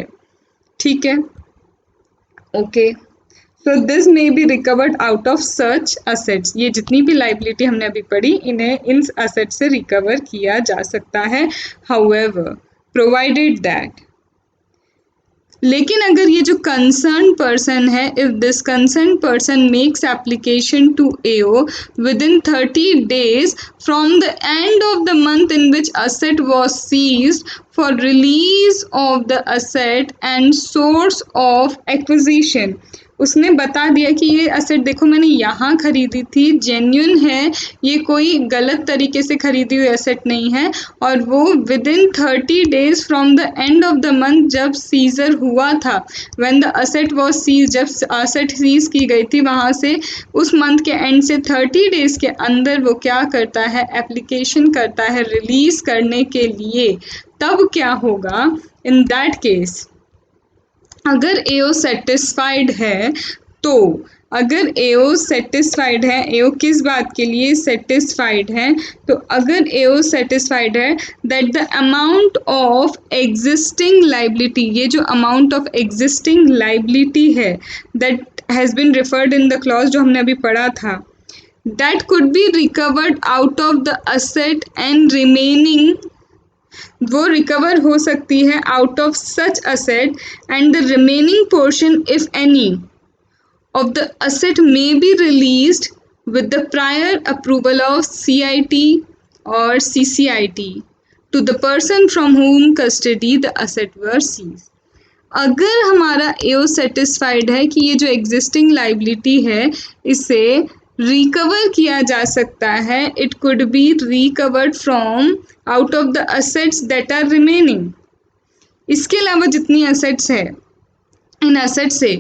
ठीक है। Okay, so this may be recovered out of search assets. ये जितनी भी लाइबिलिटी हमने अभी पढ़ी इन्हें इन असेट से रिकवर किया जा सकता है, हाउएवर प्रोवाइडेड दैट, लेकिन अगर ये जो कंसर्न पर्सन है, if this concern person makes application to AO within 30 days from the end of the month in which asset was seized for release of the asset and source of acquisition, उसने बता दिया कि ये asset देखो मैंने यहाँ खरीदी थी, जेन्युइन है, ये कोई गलत तरीके से खरीदी हुई असेट नहीं है, और वो within 30 days from the end of the month जब सीजर हुआ था, when the asset was seize, जब असेट सीज की गई थी वहाँ से उस मंथ के एंड से 30 डेज के अंदर वो क्या करता है, एप्लीकेशन करता है रिलीज करने के लिए। तब क्या होगा इन दैट केस, अगर एओ सेटिस्फाइड है तो, अगर एओ सेटिस्फाइड है, एओ किस बात के लिए सेटिस्फाइड है, तो अगर एओ सेटिस्फाइड है that the amount of existing liability, ये जो अमाउंट ऑफ एग्जिस्टिंग लाइबिलिटी है that has been referred in the clause जो हमने अभी पढ़ा था, that could be recovered out of the asset and remaining, वो रिकवर हो सकती है out of such asset and the remaining portion if any of the asset may be released with the prior approval of CIT or CCIT to the person from whom custody the asset were seized. अगर हमारा एओ satisfied है कि ये जो existing liability है इसे recover किया जा सकता है, it could be recovered from out of the assets that are remaining. इसके अलावा जितनी असेट्स है, इन असेट से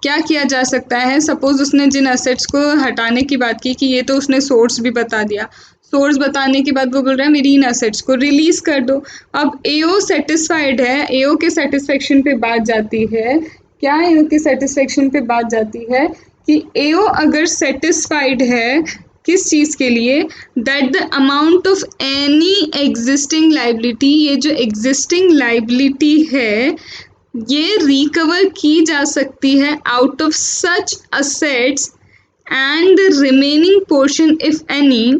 क्या किया जा सकता है, सपोज उसने जिन असेट्स को हटाने की बात की कि ये तो उसने सोर्स भी बता दिया, सोर्स बताने के बाद वो बोल रहा है मेरी इन असेट्स को रिलीज कर दो। अब एओ सेटिस्फाइड है, एओ के सेटिस्फेक्शन पे बात जाती है, क्या एओ के सेटिस्फेक्शन पे बात जाती है कि एओ अगर सेटिस्फाइड है किस चीज़ के लिए, that the amount of any existing liability, ये जो एग्जिस्टिंग लाइबिलिटी है ये रिकवर की जा सकती है out of such assets and the remaining portion if any,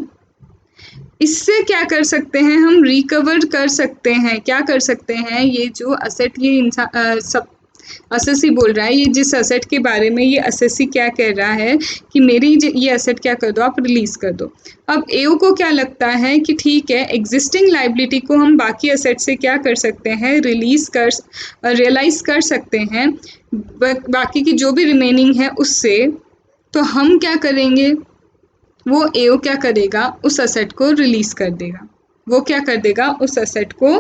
इससे क्या कर सकते हैं हम, रिकवर कर सकते हैं, क्या कर सकते हैं, ये जो असेट, ये इंसान सब असेसी बोल रहा है, ये जिस असेट के बारे में ये असेसी क्या कह रहा है कि मेरी ये असेट क्या कर दो, आप रिलीज कर दो। अब एओ को क्या लगता है कि ठीक है, एग्जिस्टिंग लाइबिलिटी को हम बाकी असेट से क्या कर सकते हैं, रियलाइज कर सकते हैं, बाकी की जो भी रिमेनिंग है उससे, तो हम क्या करेंगे, वो एओ क्या करेगा, उस असेट को रिलीज कर देगा, वो क्या कर देगा, उस असेट को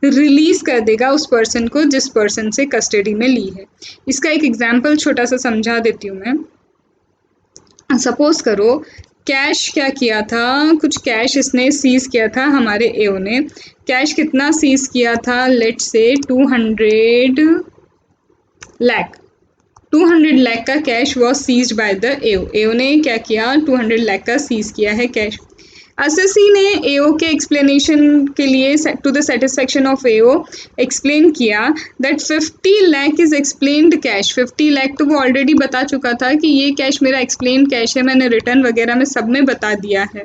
रिलीज कर देगा उस पर्सन को जिस पर्सन से कस्टडी में ली है। इसका एक एग्जाम्पल छोटा सा समझा देती हूँ मैं। सपोज करो कैश क्या किया था, कुछ कैश इसने सीज किया था, हमारे एओ ने कैश कितना सीज किया था, लेट्स से 200 लाख, 200 लाख का cash was seized by the AO. AO ने क्या किया, 200 लाख का सीज किया है कैश। असेसी ने एओ के एक्सप्लेनेशन के लिए to the satisfaction of AO explain किया that 50 lakh is explained cash. 50 lakh तो वो ऑलरेडी बता चुका था कि ये कैश मेरा एक्सप्लेन कैश है, मैंने रिटर्न वगैरह में सब में बता दिया है।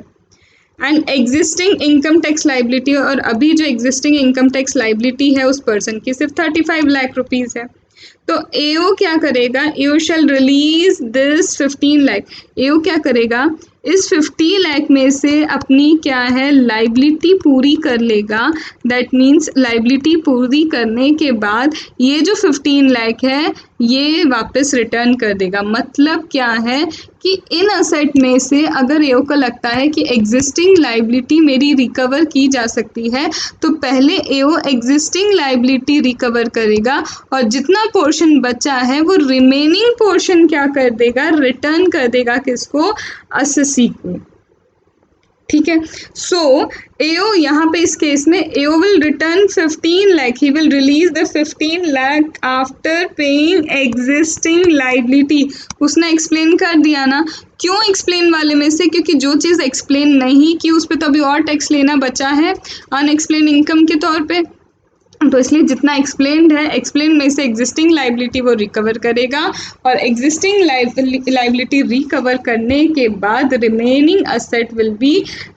And existing income tax liability, और अभी जो एग्जिस्टिंग इनकम टैक्स लाइबिलिटी है उस पर्सन की सिर्फ 35 लाख रुपीज़ है। तो एओ क्या करेगा, एओ शैल रिलीज दिस 15 लाख। एओ क्या करेगा, इस 50 लाख में से अपनी क्या है, लाइबिलिटी पूरी कर लेगा। दैट मीन्स लाइबिलिटी पूरी करने के बाद ये जो 15 लाख है ये वापस रिटर्न कर देगा। मतलब क्या है कि इन असेट में से अगर एओ को लगता है कि एग्जिस्टिंग लाइबिलिटी मेरी रिकवर की जा सकती है तो पहले एओ एग्जिस्टिंग लाइबिलिटी रिकवर करेगा और जितना पोर्शन बचा है वो रिमेनिंग पोर्शन क्या कर देगा, रिटर्न कर देगा किसको, असेसी को। ठीक है, सो एओ यहाँ पे इस केस में AO will return 15 lakh, he will release the 15 lakh after paying existing liability. उसने एक्सप्लेन कर दिया ना, क्यों एक्सप्लेन वाले में से, क्योंकि जो चीज़ एक्सप्लेन नहीं की उस पर तो अभी और टैक्स लेना बचा है अनएक्सप्लेन इनकम के तौर पे, तो इसलिए जितना एक्सप्लेन्ड है, एक्सप्लेन में से एग्जिस्टिंग लाइबिलिटी वो रिकवर करेगा और एग्जिस्टिंग लाइबिलिटी रिकवर करने के बाद remaining asset will be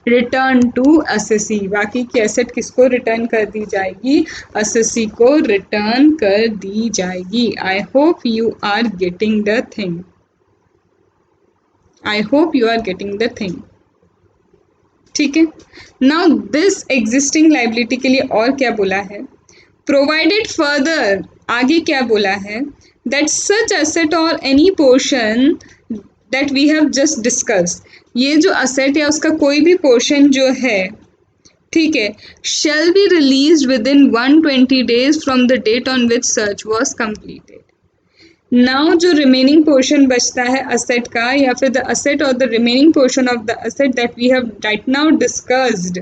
return to assessee. बाकी की असेट किसको रिटर्न कर दी जाएगी, असेसी को रिटर्न कर दी जाएगी। I hope you are getting the thing, I hope you are getting the thing. ठीक है, नाउ दिस एग्जिस्टिंग लाइबिलिटी के लिए और क्या बोला है, प्रोवाइडेड फर्दर, आगे क्या बोला है, that such asset or any portion that we have just discussed, ये जो asset या उसका कोई भी portion जो है, ठीक है, shall be released within 120 days from the date on which search was completed. Now जो remaining portion बचता है asset का, या फिर the asset or the remaining portion of the asset that we have right now discussed,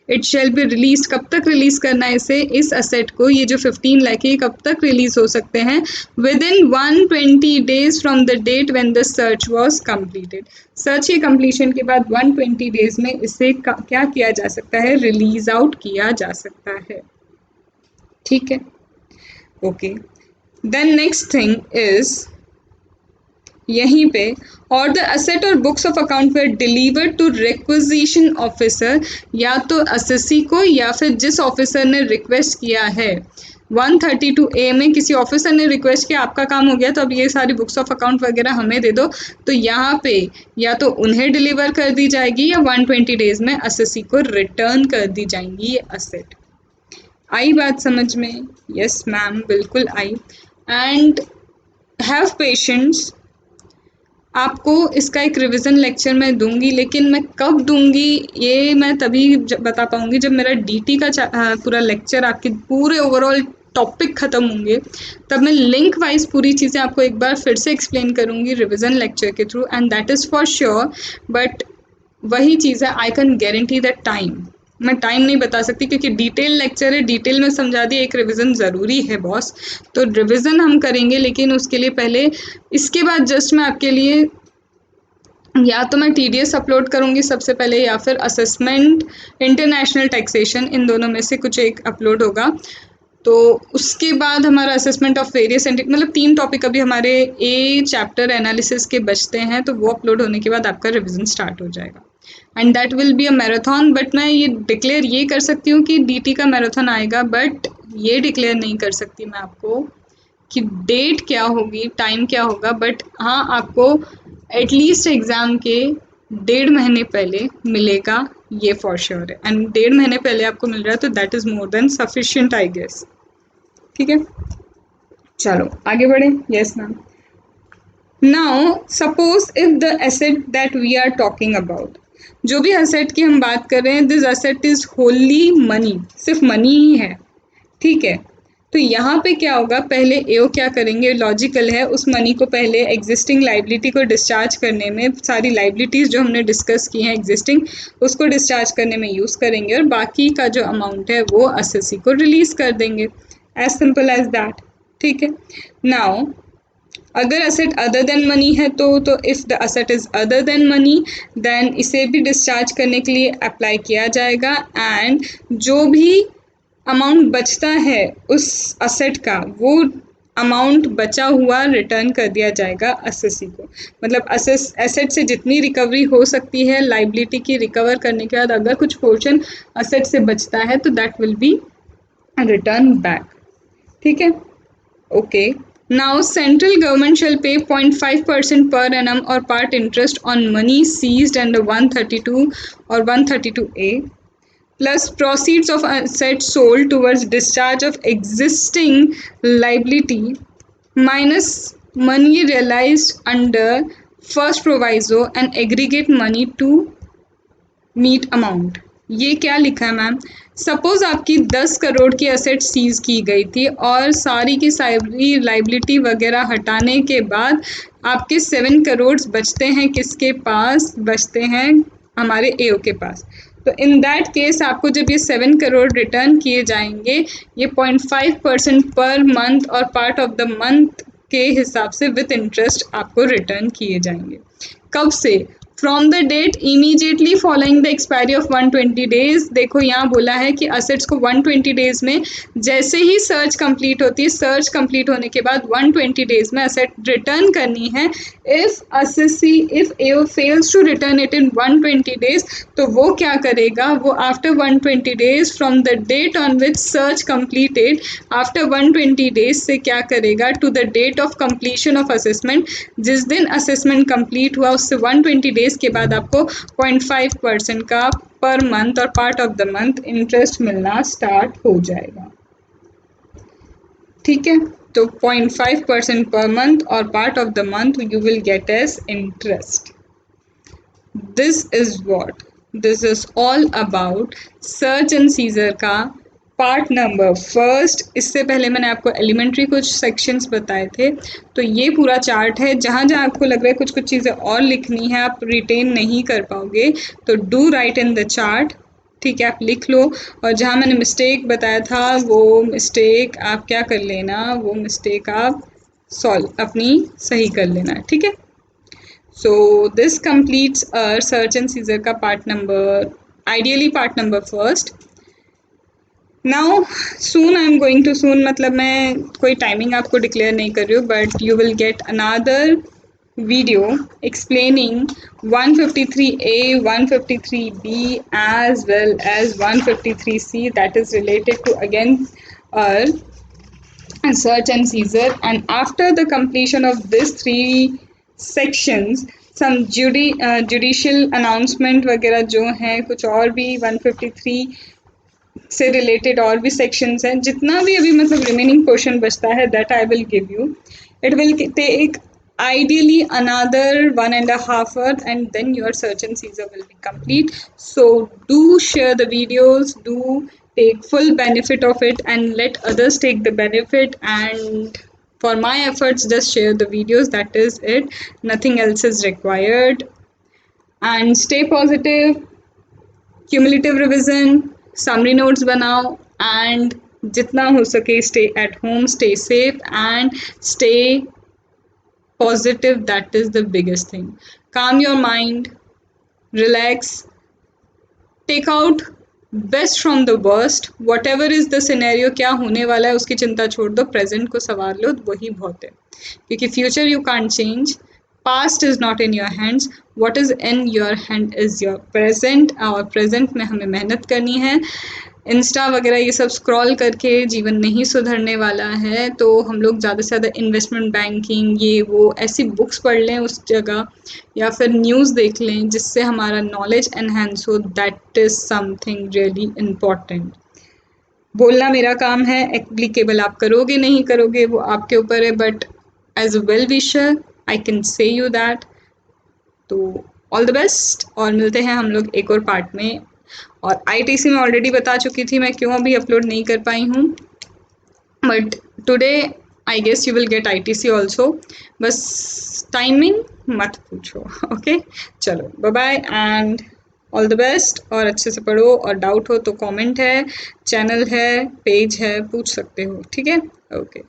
it shall be release, कब तक release करना है इसे, इस असेट को, ये जो 15 लाख है कब तक रिलीज हो सकते हैं, within 120 days from the date when the search was completed. Search के कंप्लीशन के बाद 120 डेज में इसे क्या किया जा सकता है, रिलीज आउट किया जा सकता है। ठीक है, okay. Then next thing is यहीं पे, और द असेट और books of account were delivered to requisition officer, या तो एसएससी को या फिर जिस ऑफिसर ने रिक्वेस्ट किया है। 132A में किसी ऑफिसर ने रिक्वेस्ट किया, आपका काम हो गया तो अब ये सारी बुक्स ऑफ अकाउंट वगैरह हमें दे दो, तो यहाँ पे या तो उन्हें डिलीवर कर दी जाएगी या 120 डेज में एसएससी को रिटर्न कर दी जाएंगी ये असेट। आई बात समझ में? यस मैम, बिल्कुल आई। एंड हैव पेशेंस, आपको इसका एक रिवीजन लेक्चर मैं दूंगी, लेकिन मैं कब दूंगी ये मैं तभी बता पाऊंगी जब मेरा डीटी का पूरा लेक्चर, आपके पूरे ओवरऑल टॉपिक ख़त्म होंगे, तब मैं लिंक वाइज पूरी चीज़ें आपको एक बार फिर से एक्सप्लेन करूंगी रिवीजन लेक्चर के through, and that is for sure. But वही चीज़ है, I can guarantee that time, मैं टाइम नहीं बता सकती क्योंकि डिटेल लेक्चर है, डिटेल में समझा दिया, एक रिवीजन ज़रूरी है बॉस, तो रिवीजन हम करेंगे, लेकिन उसके लिए पहले, इसके बाद जस्ट मैं आपके लिए या तो मैं TDS अपलोड करूँगी सबसे पहले, या फिर असेसमेंट इंटरनेशनल टैक्सेशन, इन दोनों में से कुछ एक अपलोड होगा। तो उसके बाद हमारा असेसमेंट ऑफ वेरियस मतलब 3 टॉपिक अभी हमारे ए चैप्टर एनालिसिस के बचते हैं, तो वो अपलोड होने के बाद आपका रिवीजन स्टार्ट हो जाएगा, and that will be a marathon. But मैं ये डिक्लेयर ये कर सकती हूँ कि DT का मैराथन आएगा, बट ये डिक्लेयर नहीं कर सकती मैं आपको कि डेट क्या होगी, टाइम क्या होगा। बट हाँ, आपको एटलीस्ट एग्ज़ाम के 1.5 महीने पहले मिलेगा, ये फॉर श्योर है, एंड 1.5 महीने पहले आपको मिल रहा है तो that is more than sufficient I guess. ठीक है, चलो आगे बढ़े। Yes ma'am. Now suppose if the asset that we are talking about, जो भी एसेट की हम बात कर रहे हैं, this asset is wholly money, सिर्फ मनी ही है। ठीक है, तो यहाँ पे क्या होगा, पहले एओ क्या करेंगे, लॉजिकल है, उस मनी को पहले एग्जिस्टिंग लाइबिलिटी को डिस्चार्ज करने में, सारी लाइबिलिटीज़ जो हमने डिस्कस की हैं एग्जिस्टिंग, उसको डिस्चार्ज करने में यूज़ करेंगे, और बाकी का जो अमाउंट है वो एसएससी को रिलीज़ कर देंगे, एज सिंपल एज दैट। ठीक है, नाउ अगर असेट अदर देन मनी है तो if the asset is other than money, then इसे भी डिस्चार्ज करने के लिए अप्लाई किया जाएगा, एंड जो भी अमाउंट बचता है उस असेट का, वो अमाउंट बचा हुआ रिटर्न कर दिया जाएगा एसएससी को। मतलब एसेट से जितनी रिकवरी हो सकती है लाइबिलिटी की, रिकवर करने के बाद अगर कुछ पोर्शन असेट से बचता है तो that will be return back. ठीक है, okay. Now central government shall pay 0.5% per annum और part interest on money seized under 132 और 132A plus proceeds of assets sold towards discharge of existing liability minus money realized under first proviso and aggregate money to meet amount। ये क्या लिखा है ma'am, suppose आपकी 10 करोड़ की asset seize की गई थी और सारी की सारी लाइबिलिटी वगैरह हटाने के बाद आपके 7 करोड़ बचते हैं, किसके पास बचते हैं, हमारे एओ के पास। तो इन दैट केस आपको जब ये 7 करोड़ रिटर्न किए जाएंगे, ये 0.5% पर मंथ और पार्ट ऑफ द मंथ के हिसाब से विथ इंटरेस्ट आपको रिटर्न किए जाएंगे। कब से, from the date immediately following the expiry of 120 days. देखो यहाँ बोला है कि असेट्स को 120 डेज में, जैसे ही सर्च कंप्लीट होती है, सर्च कंप्लीट होने के बाद 120 डेज में असेट रिटर्न करनी है। If SSC, if AO fails to return it in 120 days, तो वो क्या करेगा, वो after 120 days from the date on which search completed, after 120 days से क्या करेगा, to the date of completion of assessment, जिस दिन असेसमेंट कंप्लीट हुआ उससे 120 डेज के बाद आपको 0.5% का पर मंथ और part of the month interest मिलना स्टार्ट हो जाएगा। ठीक है, तो 0.5% per month or part of the month you will get as interest. This is what this is all about search and seizure का पार्ट नंबर फर्स्ट। इससे पहले मैंने आपको एलिमेंट्री कुछ सेक्शंस बताए थे, तो ये पूरा चार्ट है। जहाँ जहाँ आपको लग रहा है कुछ कुछ चीज़ें और लिखनी है, आप रिटेन नहीं कर पाओगे, तो do right in the chart, ठीक है, आप लिख लो। और जहाँ मैंने मिस्टेक बताया था वो मिस्टेक आप क्या कर लेना, वो मिस्टेक आप सॉल्व अपनी सही कर लेना, ठीक है। So this completes our search and seizure का part number, ideally part number first. Now soon I am going to soon मतलब मैं कोई टाइमिंग आपको डिक्लेयर नहीं कर रही हूँ, but you will get another video explaining 153A, 153B as well as 153C, that is related to again search and seizure. And after the completion of these three sections, some judicial announcement वगैरह जो हैं, कुछ और भी 153 से related और भी sections हैं, जितना भी अभी मतलब रिमेनिंग पोर्शन बचता है that I will give you. It will take ideally another 1.5 hours and then your search and seizure will be complete. So do share the videos, do take full benefit of it and let others take the benefit, and for my efforts just share the videos, that is it, nothing else is required. And stay positive, cumulative revision, summary notes बनाओ, and जितना हो सके stay at home, stay safe and stay positive. That is the biggest thing. Calm your mind, relax, take out best from the worst. Whatever is the scenario, क्या होने वाला है उसकी चिंता छोड़ दो, प्रेजेंट को संवार लो, वही बहुत है, क्योंकि future you can't change, past is not in your hands, what is in your hand is your present, और प्रेजेंट में हमें मेहनत करनी है। इंस्टा वगैरह ये सब स्क्रॉल करके जीवन नहीं सुधरने वाला है, तो हम लोग ज़्यादा से ज़्यादा इन्वेस्टमेंट बैंकिंग ये वो ऐसी बुक्स पढ़ लें उस जगह, या फिर न्यूज़ देख लें जिससे हमारा नॉलेज एनहेंस हो, that is something really important. बोलना मेरा काम है, एप्लीकेबल आप करोगे नहीं करोगे वो आपके ऊपर है, but as a well wisher I can say you that. तो ऑल द बेस्ट, और मिलते हैं हम लोग एक और पार्ट में। और आईटीसी में ऑलरेडी बता चुकी थी मैं क्यों अभी अपलोड नहीं कर पाई हूँ, but today I guess you will get ITC also, बस टाइमिंग मत पूछो, ओके। चलो bye bye and all the best, और अच्छे से पढ़ो, और डाउट हो तो कमेंट है, चैनल है, पेज है, पूछ सकते हो, ठीक है, ओके।